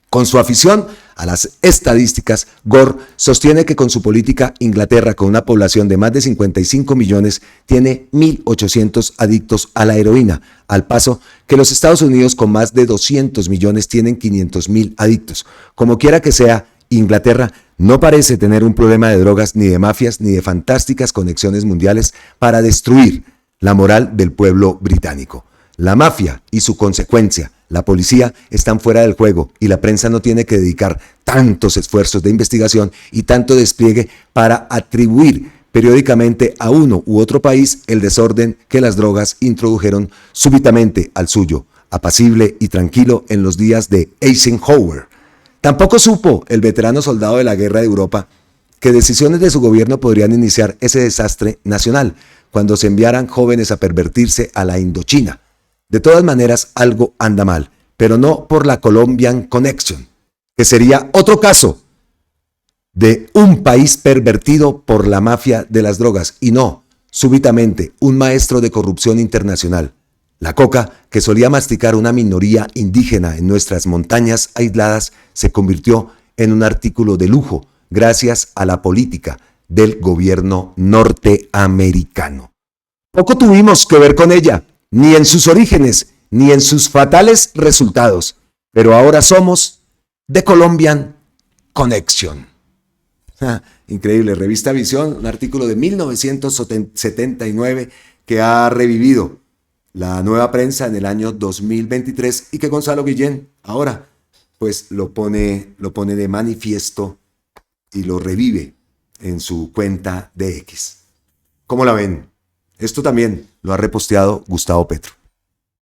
Con su afición a las estadísticas, Gore sostiene que con su política Inglaterra, con una población de más de 55 millones, tiene 1.800 adictos a la heroína, al paso que los Estados Unidos, con más de 200 millones, tienen 500.000 adictos. Como quiera que sea, Inglaterra no parece tener un problema de drogas, ni de mafias, ni de fantásticas conexiones mundiales para destruir la moral del pueblo británico. La mafia y su consecuencia, la policía, están fuera del juego y la prensa no tiene que dedicar tantos esfuerzos de investigación y tanto despliegue para atribuir periódicamente a uno u otro país el desorden que las drogas introdujeron súbitamente al suyo, apacible y tranquilo en los días de Eisenhower. Tampoco supo el veterano soldado de la guerra de Europa que decisiones de su gobierno podrían iniciar ese desastre nacional cuando se enviaran jóvenes a pervertirse a la Indochina. De todas maneras, algo anda mal, pero no por la Colombian Connection, que sería otro caso de un país pervertido por la mafia de las drogas, y no, súbitamente, un maestro de corrupción internacional. La coca, que solía masticar una minoría indígena en nuestras montañas aisladas, se convirtió en un artículo de lujo gracias a la política del gobierno norteamericano. Poco tuvimos que ver con ella, ni en sus orígenes, ni en sus fatales resultados, pero ahora somos The Colombian Connection. Increíble, revista Visión, un artículo de 1979 que ha revivido la nueva prensa en el año 2023 y que Gonzalo Guillén ahora pues lo pone de manifiesto y lo revive en su cuenta de X. ¿Cómo la ven? Esto también lo ha reposteado Gustavo Petro.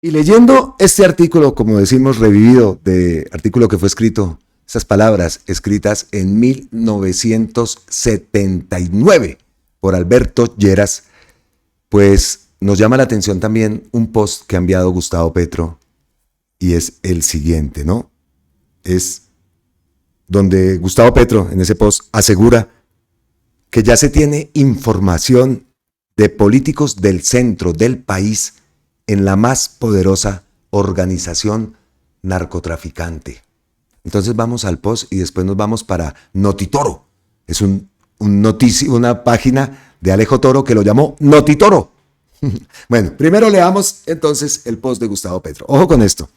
Y leyendo este artículo, como decimos, revivido, de artículo que fue escrito, esas palabras escritas en 1979 por Alberto Lleras, pues nos llama la atención también un post que ha enviado Gustavo Petro y es el siguiente, ¿no? Es donde Gustavo Petro en ese post asegura que ya se tiene información de políticos del centro del país en la más poderosa organización narcotraficante. Entonces vamos al post y después nos vamos para Notitoro. Es una página de Alejo Toro que lo llamó Notitoro. Bueno, primero leamos entonces el post de Gustavo Petro. Ojo con esto.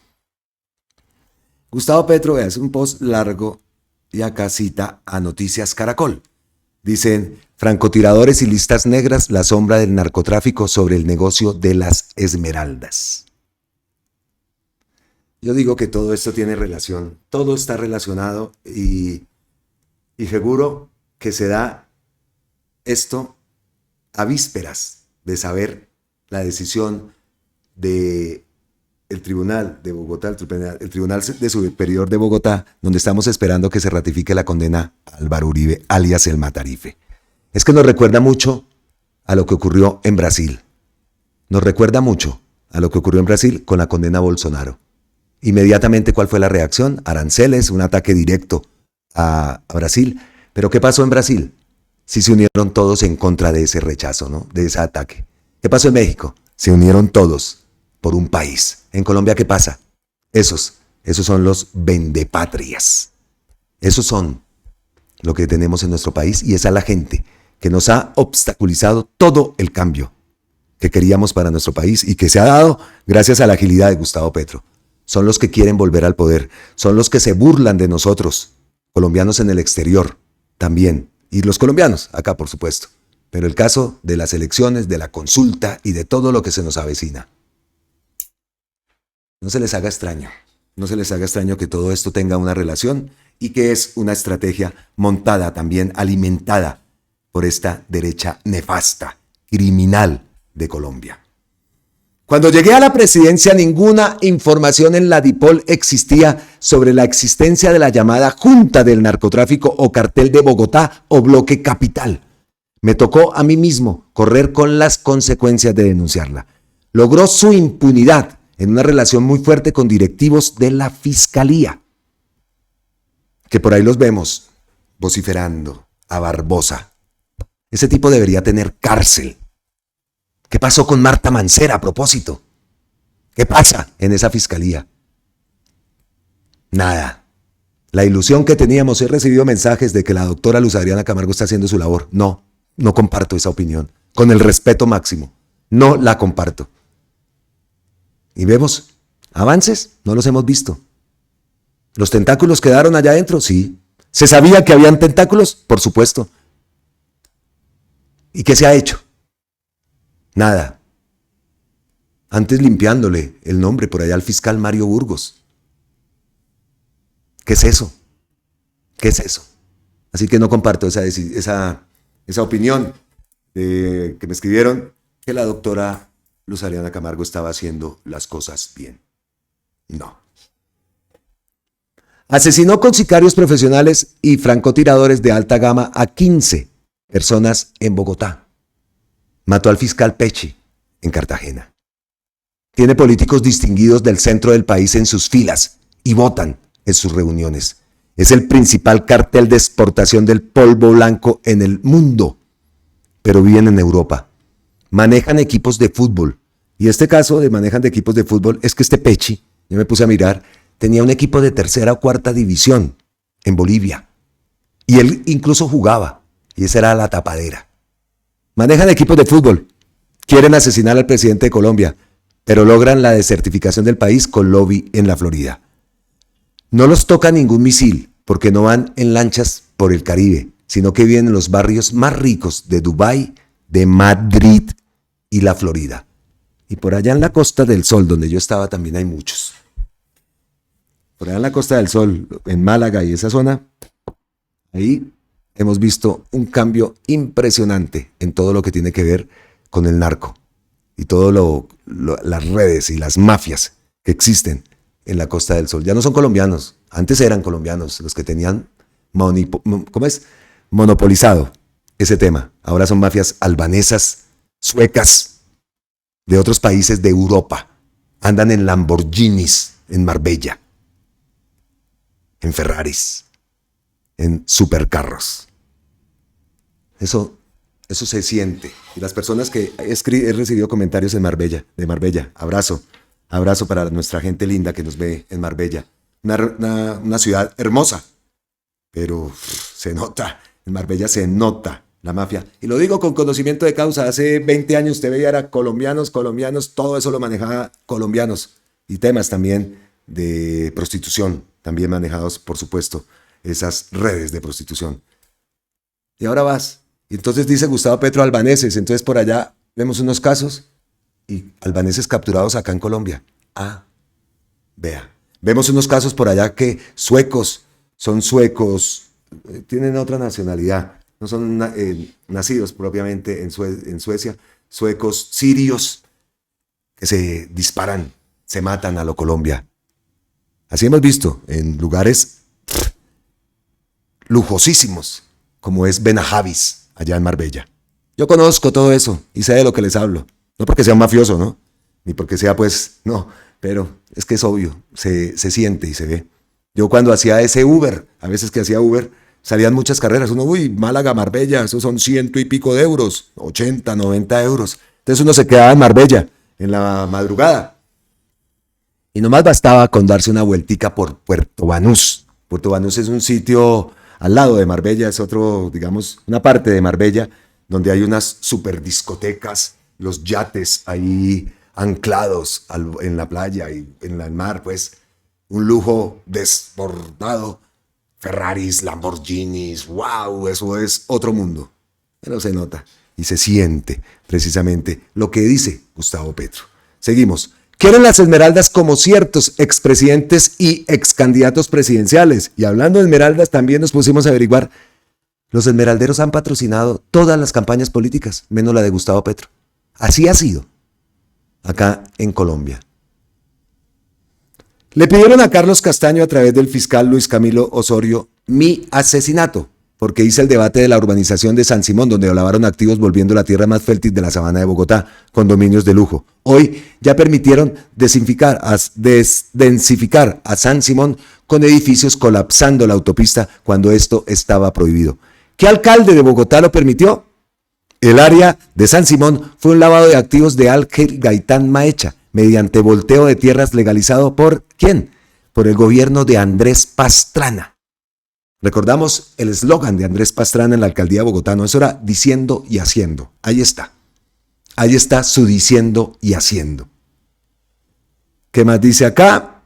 Gustavo Petro hace un post largo y acá cita a Noticias Caracol. Dicen, francotiradores y listas negras, la sombra del narcotráfico sobre el negocio de las esmeraldas. Yo digo que todo esto tiene relación, todo está relacionado y seguro que se da esto a vísperas de saber la decisión del Tribunal de Bogotá, el Tribunal de Superior de Bogotá, donde estamos esperando que se ratifique la condena a Álvaro Uribe, alias el Matarife. Es que nos recuerda mucho a lo que ocurrió en Brasil. Nos recuerda mucho a lo que ocurrió en Brasil con la condena a Bolsonaro. Inmediatamente, ¿cuál fue la reacción? Aranceles, un ataque directo a Brasil. ¿Pero qué pasó en Brasil? Sí se unieron todos en contra de ese rechazo, ¿no? De ese ataque. ¿Qué pasó en México? Se unieron todos por un país. ¿En Colombia qué pasa? Esos son los vendepatrias. Esos son lo que tenemos en nuestro país y esa es la gente que nos ha obstaculizado todo el cambio que queríamos para nuestro país y que se ha dado gracias a la agilidad de Gustavo Petro. Son los que quieren volver al poder, son los que se burlan de nosotros, colombianos en el exterior también, y los colombianos acá por supuesto, pero el caso de las elecciones, de la consulta y de todo lo que se nos avecina. No se les haga extraño, no se les haga extraño que todo esto tenga una relación y que es una estrategia montada también, alimentada por esta derecha nefasta, criminal de Colombia. Cuando llegué a la presidencia, ninguna información en la DIPOL existía sobre la existencia de la llamada Junta del Narcotráfico o Cartel de Bogotá o Bloque Capital. Me tocó a mí mismo correr con las consecuencias de denunciarla. Logró su impunidad en una relación muy fuerte con directivos de la Fiscalía, que por ahí los vemos vociferando a Barbosa. Ese tipo debería tener cárcel. ¿Qué pasó con Marta Mancera a propósito? ¿Qué pasa en esa fiscalía? Nada. La ilusión que teníamos, he recibido mensajes de que la doctora Luz Adriana Camargo está haciendo su labor. No comparto esa opinión. Con el respeto máximo. No la comparto. ¿Y vemos avances? No los hemos visto. ¿Los tentáculos quedaron allá adentro? Sí. ¿Se sabía que habían tentáculos? Por supuesto. ¿Y qué se ha hecho? Nada. Antes limpiándole el nombre por allá al fiscal Mario Burgos. ¿Qué es eso? ¿Qué es eso? Así que no comparto esa opinión que me escribieron que la doctora Luz Adriana Camargo estaba haciendo las cosas bien. No. Asesinó con sicarios profesionales y francotiradores de alta gama a 15 personas en Bogotá. Mató al fiscal Pechi en Cartagena. Tiene políticos distinguidos del centro del país en sus filas y votan en sus reuniones. Es el principal cartel de exportación del polvo blanco en el mundo, pero viven en Europa. Manejan equipos de fútbol. Y este caso de manejan de equipos de fútbol es que este Pechi, yo me puse a mirar, tenía un equipo de tercera o cuarta división en Bolivia. Y él incluso jugaba. Y esa era la tapadera. Manejan equipos de fútbol, quieren asesinar al presidente de Colombia, pero logran la desertificación del país con lobby en la Florida. No los toca ningún misil, porque no van en lanchas por el Caribe, sino que viven en los barrios más ricos de Dubái, de Madrid y la Florida. Y por allá en la Costa del Sol, donde yo estaba, también hay muchos. Por allá en la Costa del Sol, en Málaga y esa zona, ahí hemos visto un cambio impresionante en todo lo que tiene que ver con el narco y todo las redes y las mafias que existen en la Costa del Sol. Ya no son colombianos, antes eran colombianos los que tenían monopolizado ese tema. Ahora son mafias albanesas, suecas, de otros países de Europa. Andan en Lamborghinis, en Marbella, en Ferraris, en supercarros. Eso se siente. Y las personas que he recibido comentarios de Marbella, abrazo para nuestra gente linda que nos ve en Marbella. Una ciudad hermosa, pero se nota, en Marbella se nota la mafia. Y lo digo con conocimiento de causa. Hace 20 años usted veía era colombianos, todo eso lo manejaba colombianos. Y temas también de prostitución, también manejados, por supuesto, esas redes de prostitución. Y ahora vas. Y entonces dice Gustavo Petro albaneses. Entonces por allá vemos unos casos y albaneses capturados acá en Colombia. Ah, vea. Vemos unos casos por allá que suecos, son suecos, tienen otra nacionalidad. No son nacidos propiamente en Suecia. Suecos, sirios, que se disparan, se matan a lo Colombia. Así hemos visto en lugares lujosísimos, como es Benahavis, allá en Marbella. Yo conozco todo eso y sé de lo que les hablo. No porque sea un mafioso, ¿no? Ni porque sea, pues, no. Pero es que es obvio, se siente y se ve. Yo cuando hacía ese Uber, a veces que hacía Uber, salían muchas carreras. Uno, Málaga, Marbella, esos son 100 y pico de euros, 80, 90 euros. Entonces uno se quedaba en Marbella, en la madrugada. Y nomás bastaba con darse una vueltica por Puerto Banús. Puerto Banús es un sitio al lado de Marbella, es otro, digamos, una parte de Marbella, donde hay unas super discotecas, los yates ahí anclados en la playa y en el mar, pues, un lujo desbordado. Ferraris, Lamborghinis, wow, eso es otro mundo. Pero se nota y se siente precisamente lo que dice Gustavo Petro. Seguimos. Quieren las Esmeraldas como ciertos expresidentes y excandidatos presidenciales. Y hablando de Esmeraldas, también nos pusimos a averiguar. Los esmeralderos han patrocinado todas las campañas políticas, menos la de Gustavo Petro. Así ha sido acá en Colombia. Le pidieron a Carlos Castaño a través del fiscal Luis Camilo Osorio mi asesinato, porque hice el debate de la urbanización de San Simón, donde lavaron activos volviendo la tierra más fértil de la sabana de Bogotá, condominios de lujo. Hoy ya permitieron densificar a San Simón con edificios colapsando la autopista cuando esto estaba prohibido. ¿Qué alcalde de Bogotá lo permitió? El área de San Simón fue un lavado de activos de Ángel Gaitán Maecha, mediante volteo de tierras legalizado por ¿quién? Por el gobierno de Andrés Pastrana. Recordamos el eslogan de Andrés Pastrana en la alcaldía de Bogotá, no, eso era diciendo y haciendo. Ahí está su diciendo y haciendo. ¿Qué más dice acá?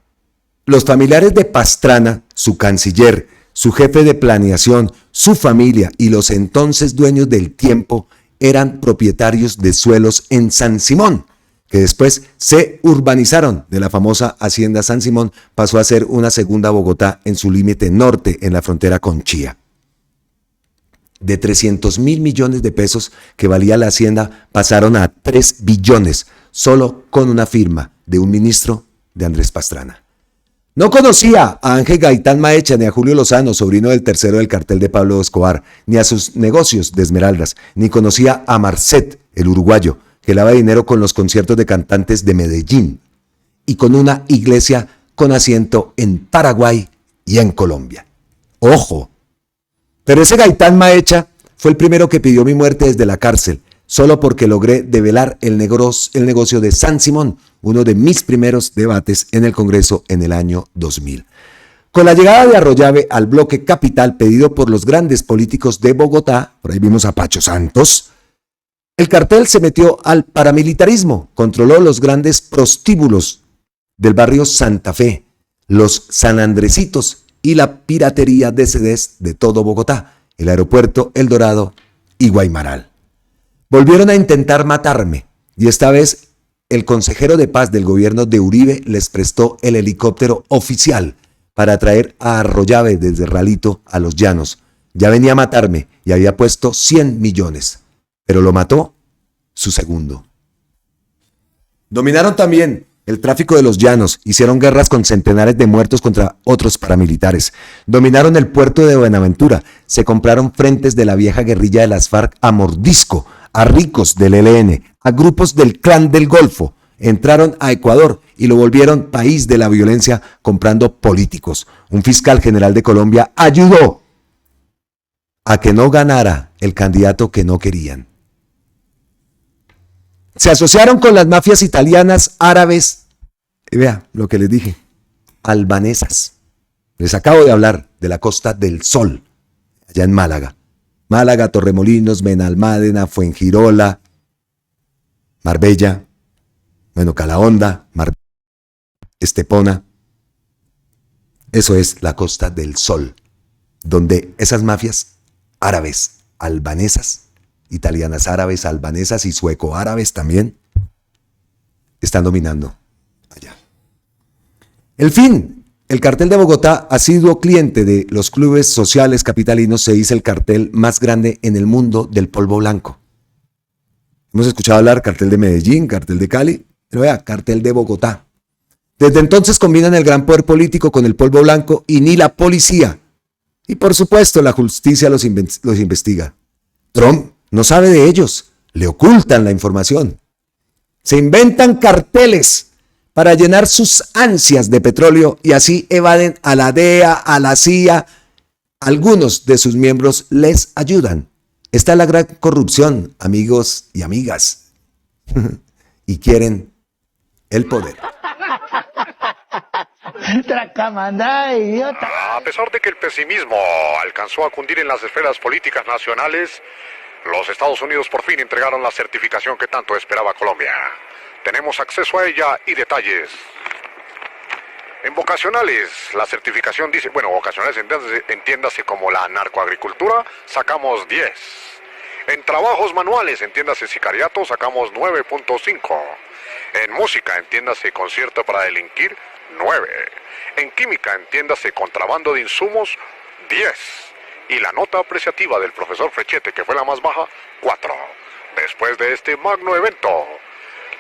Los familiares de Pastrana, su canciller, su jefe de planeación, su familia y los entonces dueños del tiempo eran propietarios de suelos en San Simón, que después se urbanizaron de la famosa hacienda San Simón, pasó a ser una segunda Bogotá en su límite norte, en la frontera con Chía. De 300.000 millones de pesos que valía la hacienda, pasaron a 3 billones, solo con una firma de un ministro de Andrés Pastrana. No conocía a Ángel Gaitán Maecha ni a Julio Lozano, sobrino del tercero del cartel de Pablo Escobar, ni a sus negocios de esmeraldas, ni conocía a Marcet, el uruguayo, que lava dinero con los conciertos de cantantes de Medellín y con una iglesia con asiento en Paraguay y en Colombia. ¡Ojo! Pero ese Gaitán Maecha fue el primero que pidió mi muerte desde la cárcel, solo porque logré develar el negocio de San Simón, uno de mis primeros debates en el Congreso en el año 2000. Con la llegada de Arroyave al bloque capital pedido por los grandes políticos de Bogotá, por ahí vimos a Pacho Santos, el cartel se metió al paramilitarismo, controló los grandes prostíbulos del barrio Santa Fe, los sanandresitos y la piratería de CDs de todo Bogotá, el aeropuerto El Dorado y Guaymaral. Volvieron a intentar matarme y esta vez el consejero de paz del gobierno de Uribe les prestó el helicóptero oficial para traer a Arroyave desde Ralito a Los Llanos. Ya venía a matarme y había puesto 100 millones. Pero lo mató su segundo. Dominaron también el tráfico de los llanos, hicieron guerras con centenares de muertos contra otros paramilitares. Dominaron el puerto de Buenaventura, se compraron frentes de la vieja guerrilla de las FARC a mordisco, a ricos del ELN, a grupos del Clan del Golfo. Entraron a Ecuador y lo volvieron país de la violencia comprando políticos. Un fiscal general de Colombia ayudó a que no ganara el candidato que no querían. Se asociaron con las mafias italianas, árabes, y vea lo que les dije, albanesas. Les acabo de hablar de la Costa del Sol, allá en Málaga. Málaga, Torremolinos, Benalmádena, Fuengirola, Marbella, Calahonda, Estepona. Eso es la Costa del Sol, donde esas mafias árabes albanesas, italianas árabes, albanesas y sueco-árabes también, están dominando allá. El cartel de Bogotá, asiduo cliente de los clubes sociales capitalinos, se hizo el cartel más grande en el mundo del polvo blanco. Hemos escuchado hablar cartel de Medellín, cartel de Cali, pero vea, cartel de Bogotá. Desde entonces combinan el gran poder político con el polvo blanco y ni la policía. Y por supuesto la justicia los investiga. Trump no sabe de ellos, le ocultan la información. Se inventan carteles para llenar sus ansias de petróleo y así evaden a la DEA, a la CIA. Algunos de sus miembros les ayudan. Esta es la gran corrupción, amigos y amigas. Y quieren el poder. Tracamanda, idiota. A pesar de que el pesimismo alcanzó a cundir en las esferas políticas nacionales, los Estados Unidos por fin entregaron la certificación que tanto esperaba Colombia. Tenemos acceso a ella y detalles. En vocacionales, la certificación dice, vocacionales entiéndase como la narcoagricultura, sacamos 10. En trabajos manuales, entiéndase sicariato, sacamos 9.5. En música, entiéndase concierto para delinquir, 9. En química, entiéndase contrabando de insumos, 10. Y la nota apreciativa del profesor Frechete, que fue la más baja, 4. Después de este magno evento,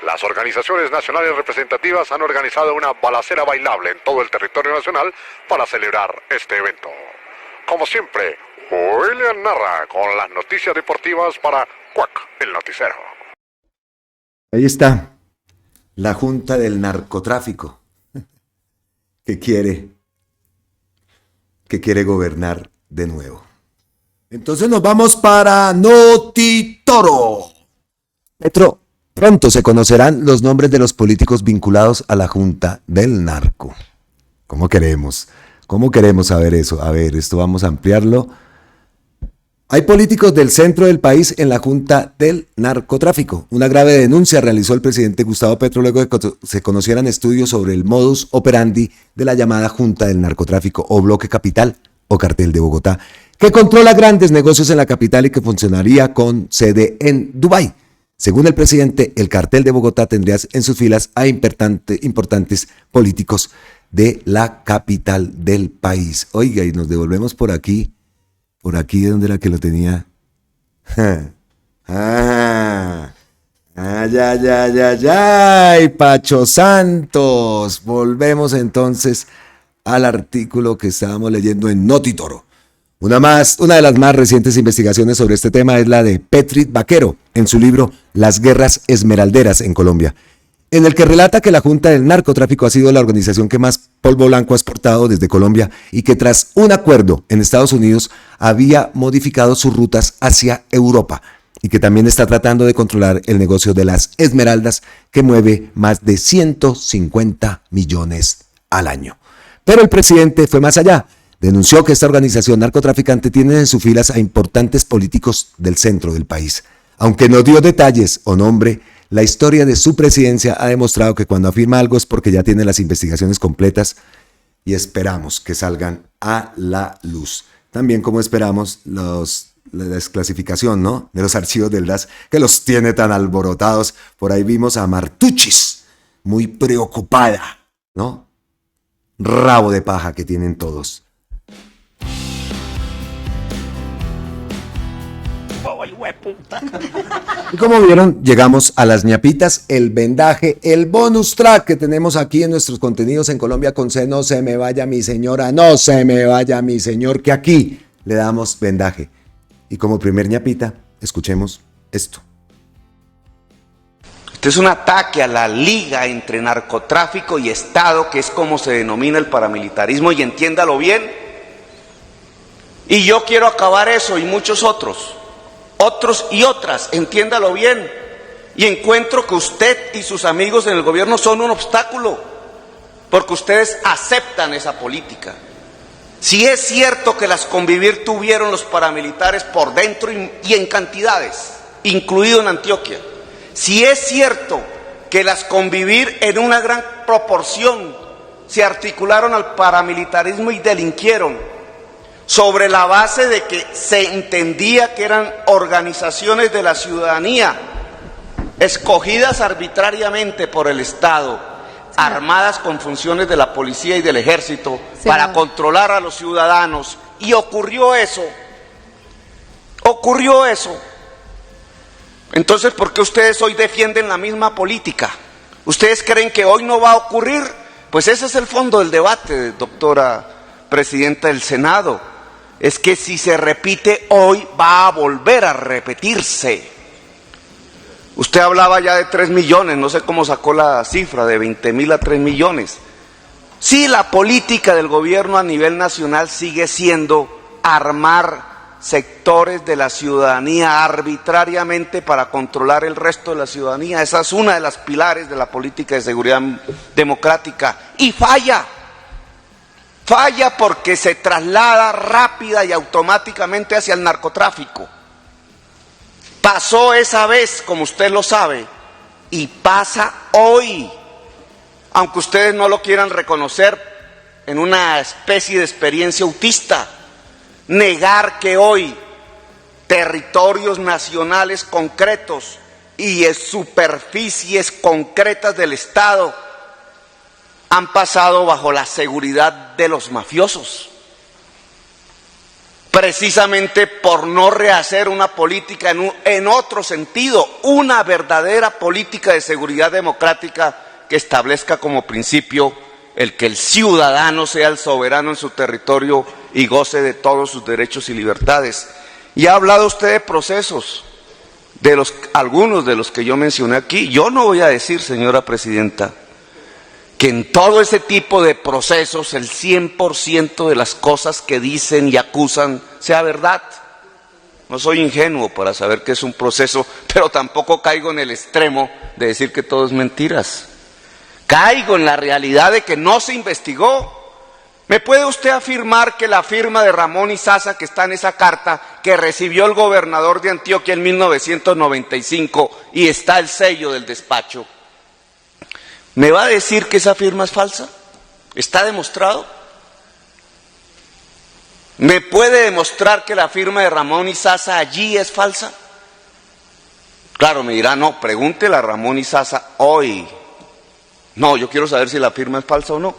las organizaciones nacionales representativas han organizado una balacera bailable en todo el territorio nacional para celebrar este evento. Como siempre, William narra con las noticias deportivas para Cuac, el noticiero. Ahí está, la Junta del Narcotráfico, que quiere gobernar de nuevo. Entonces nos vamos para Notitoro. Pronto se conocerán los nombres de los políticos vinculados a la Junta del Narco. ¿Cómo queremos saber eso? A ver, esto vamos a ampliarlo. Hay políticos del centro del país en la Junta del Narcotráfico. Una grave denuncia realizó el presidente Gustavo Petro luego de que se conocieran estudios sobre el modus operandi de la llamada Junta del Narcotráfico o Bloque Capital o Cartel de Bogotá, que controla grandes negocios en la capital y que funcionaría con sede en Dubái. Según el presidente, el Cartel de Bogotá tendría en sus filas a importantes políticos de la capital del país. Oiga, y nos devolvemos por aquí, ¿de dónde era que lo tenía? Ay, Pacho Santos. Volvemos entonces al artículo que estábamos leyendo en Notitoro. Una de las más recientes investigaciones sobre este tema es la de Petrit Vaquero, en su libro Las Guerras Esmeralderas en Colombia, en el que relata que la Junta del Narcotráfico ha sido la organización que más polvo blanco ha exportado desde Colombia y que tras un acuerdo en Estados Unidos había modificado sus rutas hacia Europa y que también está tratando de controlar el negocio de las esmeraldas, que mueve más de 150 millones al año. Pero el presidente fue más allá. Denunció que esta organización narcotraficante tiene en sus filas a importantes políticos del centro del país. Aunque no dio detalles o nombre, la historia de su presidencia ha demostrado que cuando afirma algo es porque ya tiene las investigaciones completas y esperamos que salgan a la luz. También como esperamos la desclasificación, ¿no?, de los archivos del DAS, que los tiene tan alborotados. Por ahí vimos a Martuchis, muy preocupada, ¿no? Rabo de paja que tienen todos. Y como vieron, llegamos a las ñapitas, el vendaje, el bonus track que tenemos aquí en nuestros contenidos en Colombia con C. No se me vaya mi señora, no se me vaya mi señor, que aquí le damos vendaje. Y como primer ñapita, escuchemos esto. Este es un ataque a la liga entre narcotráfico y Estado, que es como se denomina el paramilitarismo, y entiéndalo bien. Y yo quiero acabar eso y muchos otros y otras, entiéndalo bien. Y encuentro que usted y sus amigos en el gobierno son un obstáculo, porque ustedes aceptan esa política. Si es cierto que las convivir tuvieron los paramilitares por dentro y en cantidades, incluido en Antioquia. Si es cierto que las convivir en una gran proporción se articularon al paramilitarismo y delinquieron, sobre la base de que se entendía que eran organizaciones de la ciudadanía, escogidas arbitrariamente por el Estado, armadas con funciones de la policía y del ejército para controlar a los ciudadanos. Y ocurrió eso. Entonces, ¿por qué ustedes hoy defienden la misma política? ¿Ustedes creen que hoy no va a ocurrir? Pues ese es el fondo del debate, doctora Presidenta del Senado. Es que si se repite hoy, va a volver a repetirse. Usted hablaba ya de 3 millones, no sé cómo sacó la cifra, de 20,000 a 3 millones. Sí, la política del gobierno a nivel nacional sigue siendo armar sectores de la ciudadanía arbitrariamente para controlar el resto de la ciudadanía. Esa es una de las pilares de la política de seguridad democrática. Y falla porque se traslada rápida y automáticamente hacia el narcotráfico. Pasó esa vez, como usted lo sabe, y pasa hoy, aunque ustedes no lo quieran reconocer, en una especie de experiencia autista. Negar que hoy territorios nacionales concretos y superficies concretas del Estado han pasado bajo la seguridad de los mafiosos, precisamente por no rehacer una política en otro sentido, una verdadera política de seguridad democrática que establezca como principio el que el ciudadano sea el soberano en su territorio y goce de todos sus derechos y libertades. Y ha hablado usted de procesos, algunos de los que yo mencioné aquí. Yo no voy a decir, señora Presidenta, que en todo ese tipo de procesos el 100% de las cosas que dicen y acusan sea verdad. No soy ingenuo para saber que es un proceso, pero tampoco caigo en el extremo de decir que todo es mentiras. Caigo en la realidad de que no se investigó. ¿Me puede usted afirmar que la firma de Ramón Isaza, que está en esa carta que recibió el gobernador de Antioquia en 1995 y está el sello del despacho, me va a decir que esa firma es falsa? ¿Está demostrado? ¿Me puede demostrar que la firma de Ramón Isaza allí es falsa? Claro, me dirá, no, pregúntele a Ramón Isaza hoy. No, yo quiero saber si la firma es falsa o no.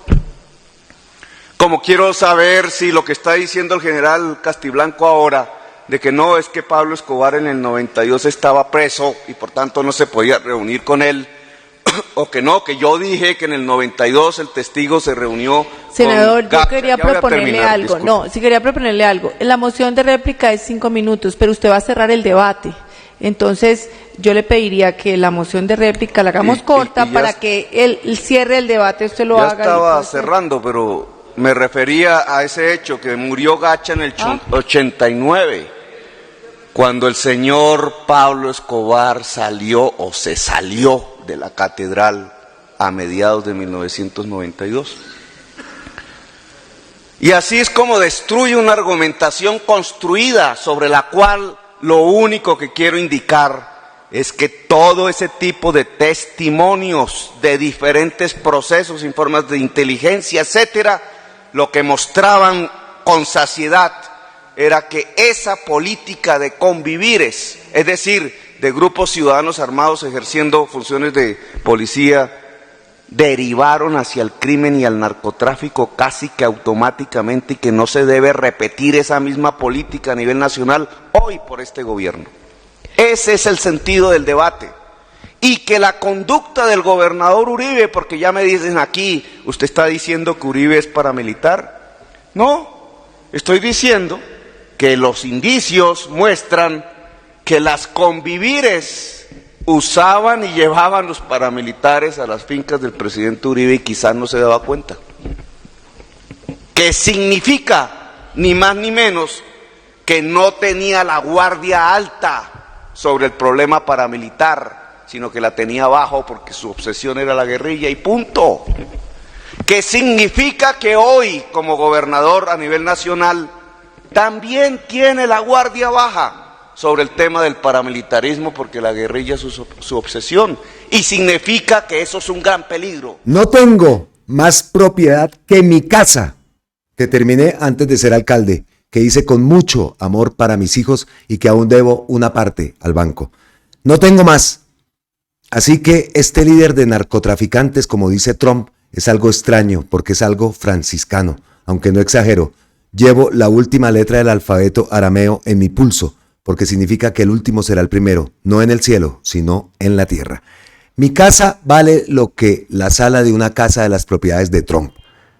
Como quiero saber si lo que está diciendo el general Castiblanco ahora, de que no, es que Pablo Escobar en el 92 estaba preso y por tanto no se podía reunir con él, o que no, que yo dije que en el 92 el testigo se reunió. Senador, con yo quería proponerle algo. Disculpe. No, sí quería proponerle algo. La moción de réplica es 5 minutos, pero usted va a cerrar el debate. Entonces, yo le pediría que la moción de réplica la hagamos corta para que el cierre del debate usted lo haga. Ya estaba cerrando, pero me refería a ese hecho que murió Gacha en el 89, cuando el señor Pablo Escobar salió o se salió de la catedral a mediados de 1992. Y así es como destruye una argumentación construida sobre la cual lo único que quiero indicar es que todo ese tipo de testimonios de diferentes procesos, informes de inteligencia, etcétera, lo que mostraban con saciedad era que esa política de convivires, es decir, de grupos ciudadanos armados ejerciendo funciones de policía, derivaron hacia el crimen y al narcotráfico casi que automáticamente, y que no se debe repetir esa misma política a nivel nacional hoy por este gobierno. Ese es el sentido del debate. Y que la conducta del gobernador Uribe, porque ya me dicen aquí, ¿usted está diciendo que Uribe es paramilitar? No, estoy diciendo que los indicios muestran que las convivires usaban y llevaban los paramilitares a las fincas del presidente Uribe y quizás no se daba cuenta. Que significa, ni más ni menos, que no tenía la guardia alta sobre el problema paramilitar, sino que la tenía bajo porque su obsesión era la guerrilla y punto. Que significa que hoy, como gobernador a nivel nacional, también tiene la guardia baja sobre el tema del paramilitarismo porque la guerrilla es su obsesión, y significa que eso es un gran peligro. No tengo más propiedad que mi casa, que terminé antes de ser alcalde, que hice con mucho amor para mis hijos y que aún debo una parte al banco. No tengo más. Así que este líder de narcotraficantes, como dice Trump, es algo extraño porque es algo franciscano, aunque no exagero. Llevo la última letra del alfabeto arameo en mi pulso, porque significa que el último será el primero, no en el cielo, sino en la tierra. Mi casa vale lo que la sala de una casa de las propiedades de Trump,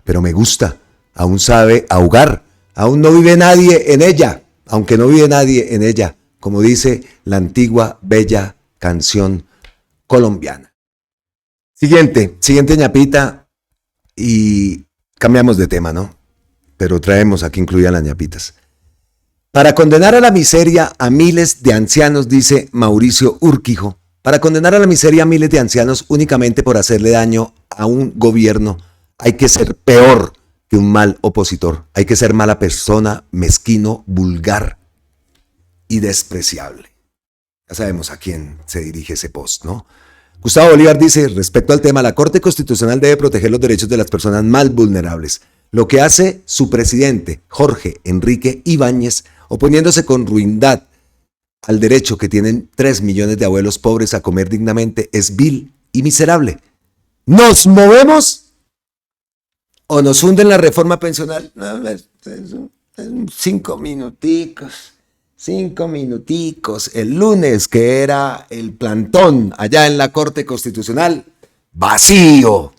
pero me gusta, aún sabe ahogar, aún no vive nadie en ella, aunque no vive nadie en ella, como dice la antigua bella canción colombiana. Siguiente ñapita y cambiamos de tema, ¿no? Pero traemos aquí incluidas las ñapitas. Para condenar a la miseria a miles de ancianos, dice Mauricio Urquijo, para condenar a la miseria a miles de ancianos únicamente por hacerle daño a un gobierno, hay que ser peor que un mal opositor. Hay que ser mala persona, mezquino, vulgar y despreciable. Ya sabemos a quién se dirige ese post, ¿no? Gustavo Bolívar dice, respecto al tema, la Corte Constitucional debe proteger los derechos de las personas más vulnerables. Lo que hace su presidente, Jorge Enrique Ibáñez, oponiéndose con ruindad al derecho que tienen 3 millones de abuelos pobres a comer dignamente, es vil y miserable. ¿Nos movemos o nos hunden la reforma pensional? 5 minuticos. 5 minuticos. El lunes, que era el plantón allá en la Corte Constitucional, vacío.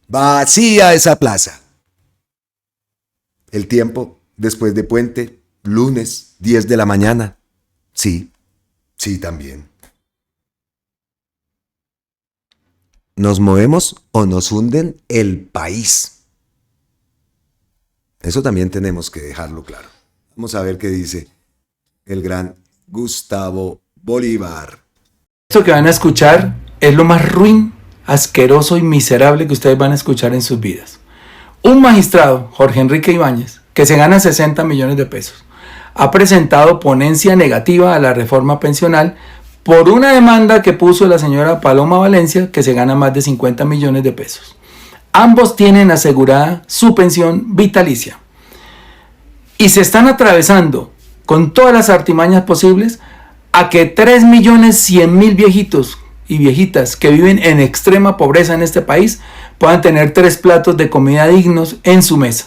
Vacía esa plaza. El tiempo después de puente, lunes, 10 de la mañana. Sí también. ¿Nos movemos o nos hunden el país? Eso también tenemos que dejarlo claro. Vamos a ver qué dice el gran Gustavo Bolívar. Esto que van a escuchar es lo más ruin, asqueroso y miserable que ustedes van a escuchar en sus vidas. Un magistrado, Jorge Enrique Ibáñez, que se gana 60 millones de pesos, ha presentado ponencia negativa a la reforma pensional por una demanda que puso la señora Paloma Valencia, que se gana más de 50 millones de pesos. Ambos tienen asegurada su pensión vitalicia y se están atravesando con todas las artimañas posibles a que 3.100.000 viejitos y viejitas que viven en extrema pobreza en este país puedan tener 3 platos de comida dignos en su mesa.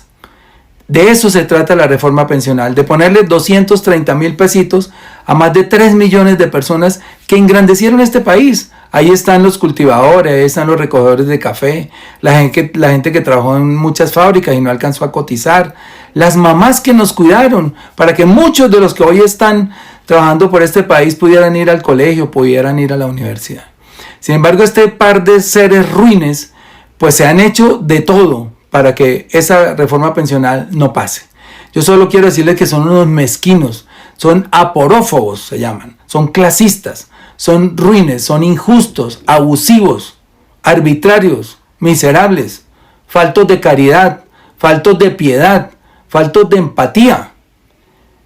De eso se trata la reforma pensional, de ponerle 230.000 pesitos a más de 3 millones de personas que engrandecieron este país. Ahí están los cultivadores, ahí están los recogedores de café, la gente que trabajó en muchas fábricas y no alcanzó a cotizar, las mamás que nos cuidaron para que muchos de los que hoy están trabajando por este país pudieran ir al colegio, pudieran ir a la universidad. Sin embargo, este par de seres ruines pues se han hecho de todo para que esa reforma pensional no pase. Yo solo quiero decirles que son unos mezquinos, son aporófobos se llaman, son clasistas, son ruines, son injustos, abusivos, arbitrarios, miserables, faltos de caridad, faltos de piedad, faltos de empatía.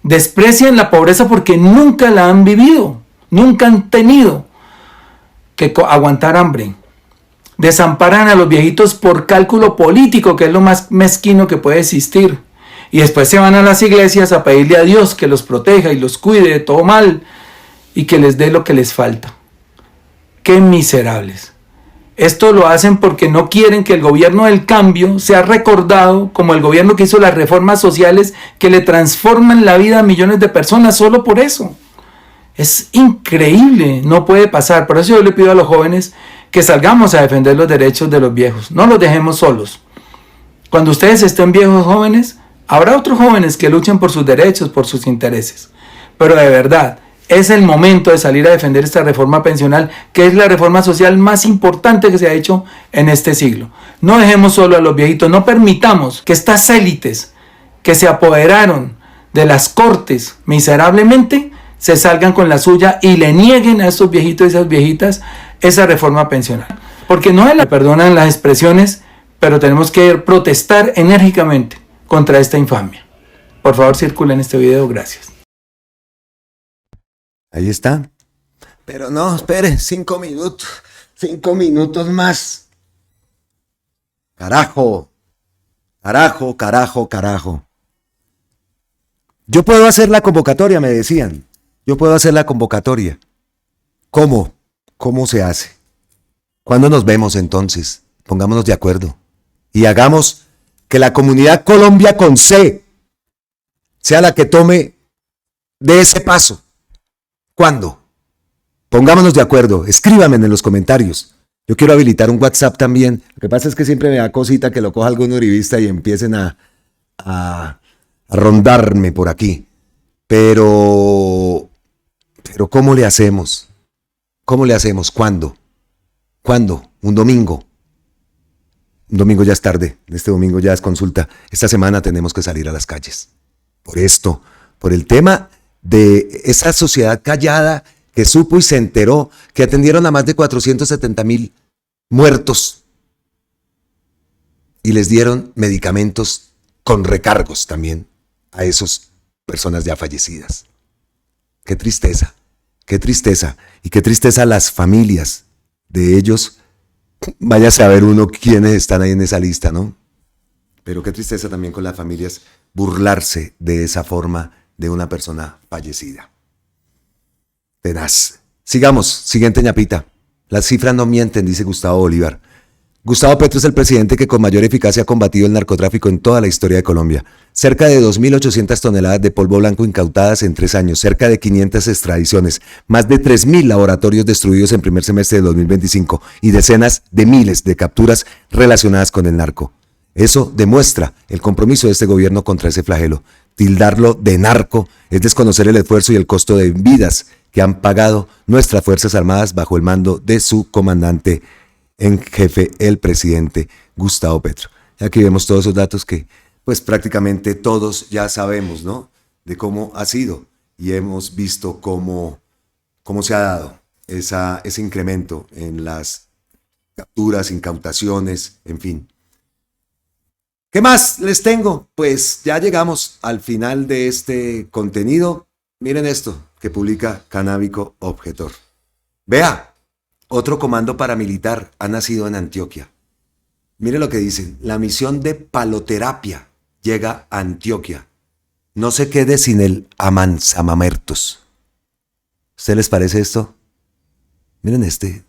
Desprecian la pobreza porque nunca la han vivido, nunca han tenido que aguantar hambre. Desamparan a los viejitos por cálculo político, que es lo más mezquino que puede existir. Y después se van a las iglesias a pedirle a Dios que los proteja y los cuide de todo mal y que les dé lo que les falta. ¡Qué miserables! Esto lo hacen porque no quieren que el gobierno del cambio sea recordado como el gobierno que hizo las reformas sociales que le transforman la vida a millones de personas solo por eso. Es increíble, no puede pasar. Por eso yo le pido a los jóvenes que salgamos a defender los derechos de los viejos. No los dejemos solos. Cuando ustedes estén viejos jóvenes, habrá otros jóvenes que luchen por sus derechos, por sus intereses. Pero de verdad, es el momento de salir a defender esta reforma pensional, que es la reforma social más importante que se ha hecho en este siglo. No dejemos solo a los viejitos, no permitamos que estas élites que se apoderaron de las cortes miserablemente se salgan con la suya y le nieguen a esos viejitos y esas viejitas esa reforma pensional. Porque no se le perdonan las expresiones, pero tenemos que protestar enérgicamente contra esta infamia. Por favor, circulen este video, gracias. Ahí está. Pero no, espere, 5 minutos. 5 minutos más. Carajo. Carajo. Yo puedo hacer la convocatoria, me decían. Yo puedo hacer la convocatoria. ¿Cómo? ¿Cómo se hace? ¿Cuándo nos vemos entonces? Pongámonos de acuerdo. Y hagamos que la comunidad Colombia con C sea la que tome de ese paso. ¿Cuándo? Pongámonos de acuerdo. Escríbame en los comentarios. Yo quiero habilitar un WhatsApp también. Lo que pasa es que siempre me da cosita que lo coja algún uribista y empiecen a rondarme por aquí. Pero ¿cómo le hacemos? ¿Cómo le hacemos? ¿Cuándo? ¿Cuándo? ¿Un domingo? Un domingo ya es tarde. Este domingo ya es consulta. Esta semana tenemos que salir a las calles. Por esto, por el tema de esa sociedad callada que supo y se enteró que atendieron a más de 470,000 muertos y les dieron medicamentos con recargos también a esas personas ya fallecidas. Qué tristeza, qué tristeza, y qué tristeza las familias de ellos. Váyase a ver uno quiénes están ahí en esa lista, ¿no? Pero qué tristeza también con las familias burlarse de esa forma de una persona fallecida. Tenaz. Sigamos, siguiente ñapita. Las cifras no mienten, dice Gustavo Bolívar. Gustavo Petro es el presidente que con mayor eficacia ha combatido el narcotráfico en toda la historia de Colombia. Cerca de 2.800 toneladas de polvo blanco incautadas en 3 años, cerca de 500 extradiciones, más de 3.000 laboratorios destruidos en primer semestre de 2025 y decenas de miles de capturas relacionadas con el narco. Eso demuestra el compromiso de este gobierno contra ese flagelo. Tildarlo de narco es desconocer el esfuerzo y el costo de vidas que han pagado nuestras Fuerzas Armadas bajo el mando de su comandante en jefe, el presidente Gustavo Petro. Aquí vemos todos esos datos que pues prácticamente todos ya sabemos, ¿no? De cómo ha sido y hemos visto cómo se ha dado ese incremento en las capturas, incautaciones, en fin. ¿Qué más les tengo? Pues ya llegamos al final de este contenido. Miren esto que publica Canábico Objetor. Vea, otro comando paramilitar ha nacido en Antioquia. Mire lo que dicen. La misión de paloterapia llega a Antioquia. No se quede sin el amanzamamertos. ¿Usted les parece esto? Miren este.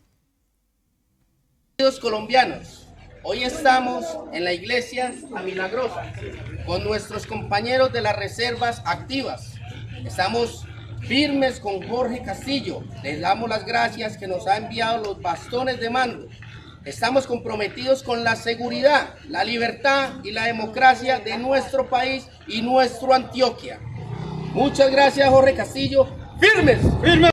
Queridos colombianos, hoy estamos en la iglesia La Milagrosa con nuestros compañeros de las reservas activas. Estamos firmes con Jorge Castillo. Les damos las gracias que nos ha enviado los bastones de mando. Estamos comprometidos con la seguridad, la libertad y la democracia de nuestro país y nuestro Antioquia. Muchas gracias, Jorge Castillo. ¡Firmes! ¡Firmes!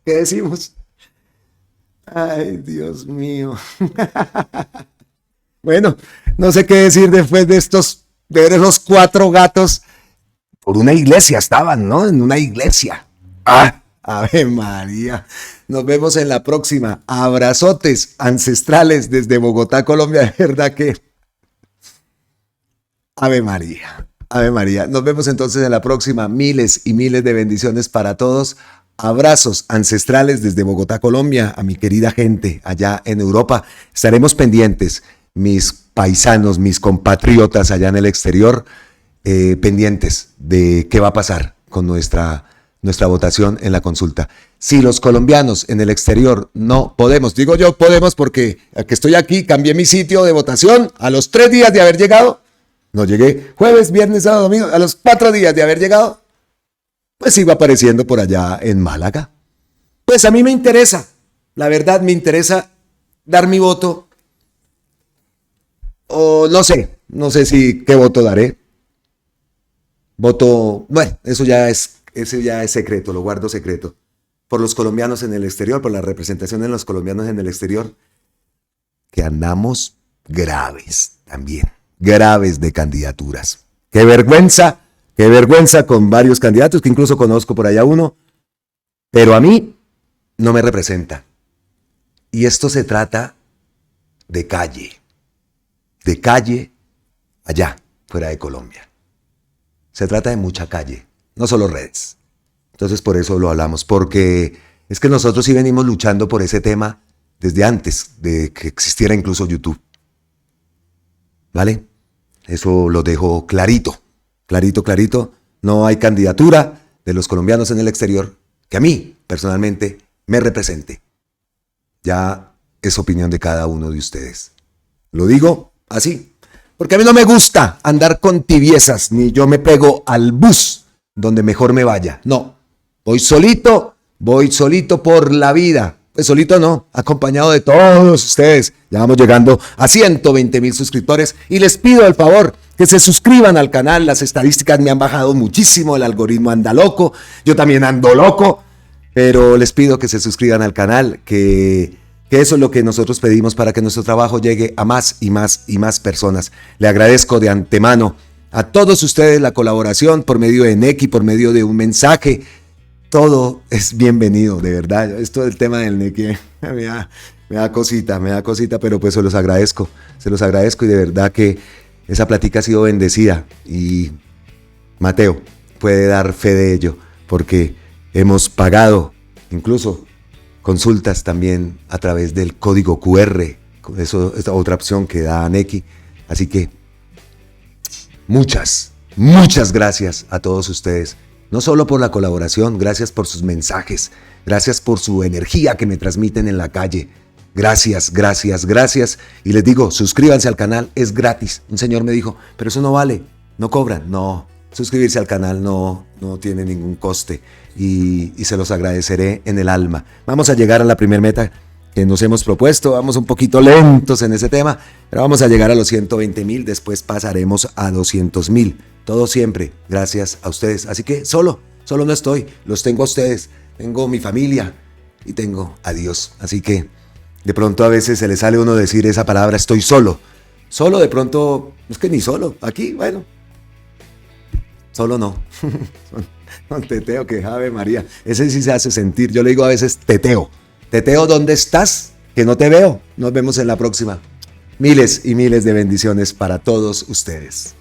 ¿Qué decimos? Ay, Dios mío. Bueno, no sé qué decir después de ver esos 4 gatos. Por una iglesia estaban, ¿no? En una iglesia. ¡Ah! Ave María. Nos vemos en la próxima. Abrazotes ancestrales desde Bogotá, Colombia. De verdad que... Ave María. Ave María. Nos vemos entonces en la próxima. Miles y miles de bendiciones para todos. Abrazos ancestrales desde Bogotá, Colombia, a mi querida gente allá en Europa. Estaremos pendientes, mis paisanos, mis compatriotas allá en el exterior, pendientes de qué va a pasar con nuestra votación en la consulta. Si los colombianos en el exterior no podemos, digo yo podemos porque que estoy aquí, cambié mi sitio de votación a los 3 días de haber llegado. No llegué jueves, viernes, sábado, domingo, a los 4 días de haber llegado. Pues sigo apareciendo por allá en Málaga. Pues a mí me interesa, la verdad me interesa dar mi voto. O no sé si qué voto daré. Voto, bueno, ese ya es secreto, lo guardo secreto. Por los colombianos en el exterior, por la representación de los colombianos en el exterior, que andamos graves también, graves de candidaturas. ¡Qué vergüenza! Qué vergüenza con varios candidatos, que incluso conozco por allá uno, pero a mí no me representa. Y esto se trata de calle allá, fuera de Colombia. Se trata de mucha calle, no solo redes, Entonces por eso lo hablamos, porque es que nosotros sí venimos luchando por ese tema desde antes de que existiera incluso YouTube. ¿Vale? Eso lo dejo clarito, clarito, clarito. No hay candidatura de los colombianos en el exterior que a mí, personalmente, me represente. Ya es opinión de cada uno de ustedes. Lo digo así, porque a mí no me gusta andar con tibiezas, ni yo me pego al bus donde mejor me vaya. No, voy solito por la vida. Pues solito no, acompañado de todos ustedes. Ya vamos llegando a 120,000 suscriptores y les pido el favor que se suscriban al canal. Las estadísticas me han bajado muchísimo, el algoritmo anda loco, yo también ando loco, pero les pido que se suscriban al canal, que eso es lo que nosotros pedimos para que nuestro trabajo llegue a más y más y más personas. Le agradezco de antemano a todos ustedes la colaboración por medio de Nequi, por medio de un mensaje. Todo es bienvenido, de verdad. Esto del tema del Nequi me da cosita, pero pues se los agradezco y de verdad que esa plática ha sido bendecida y Mateo puede dar fe de ello, porque hemos pagado incluso consultas también a través del código QR, eso es otra opción que da Nequi, así que muchas gracias a todos ustedes. No solo por la colaboración, gracias por sus mensajes, gracias por su energía que me transmiten en la calle. Gracias. Y les digo, suscríbanse al canal, es gratis. Un señor me dijo, pero eso no vale, no cobran. No, suscribirse al canal no tiene ningún coste y se los agradeceré en el alma. Vamos a llegar a la primera meta que nos hemos propuesto. Vamos un poquito lentos en ese tema, pero vamos a llegar a los 120,000, después pasaremos a 200,000. Todo siempre gracias a ustedes. Así que solo no estoy, los tengo a ustedes, tengo mi familia y tengo a Dios. Así que de pronto a veces se le sale a uno decir esa palabra, estoy solo. Solo de pronto, es que ni solo, aquí, bueno, solo no. Con teteo, que Ave María, ese sí se hace sentir. Yo le digo a veces teteo, ¿dónde estás? Que no te veo. Nos vemos en la próxima. Miles y miles de bendiciones para todos ustedes.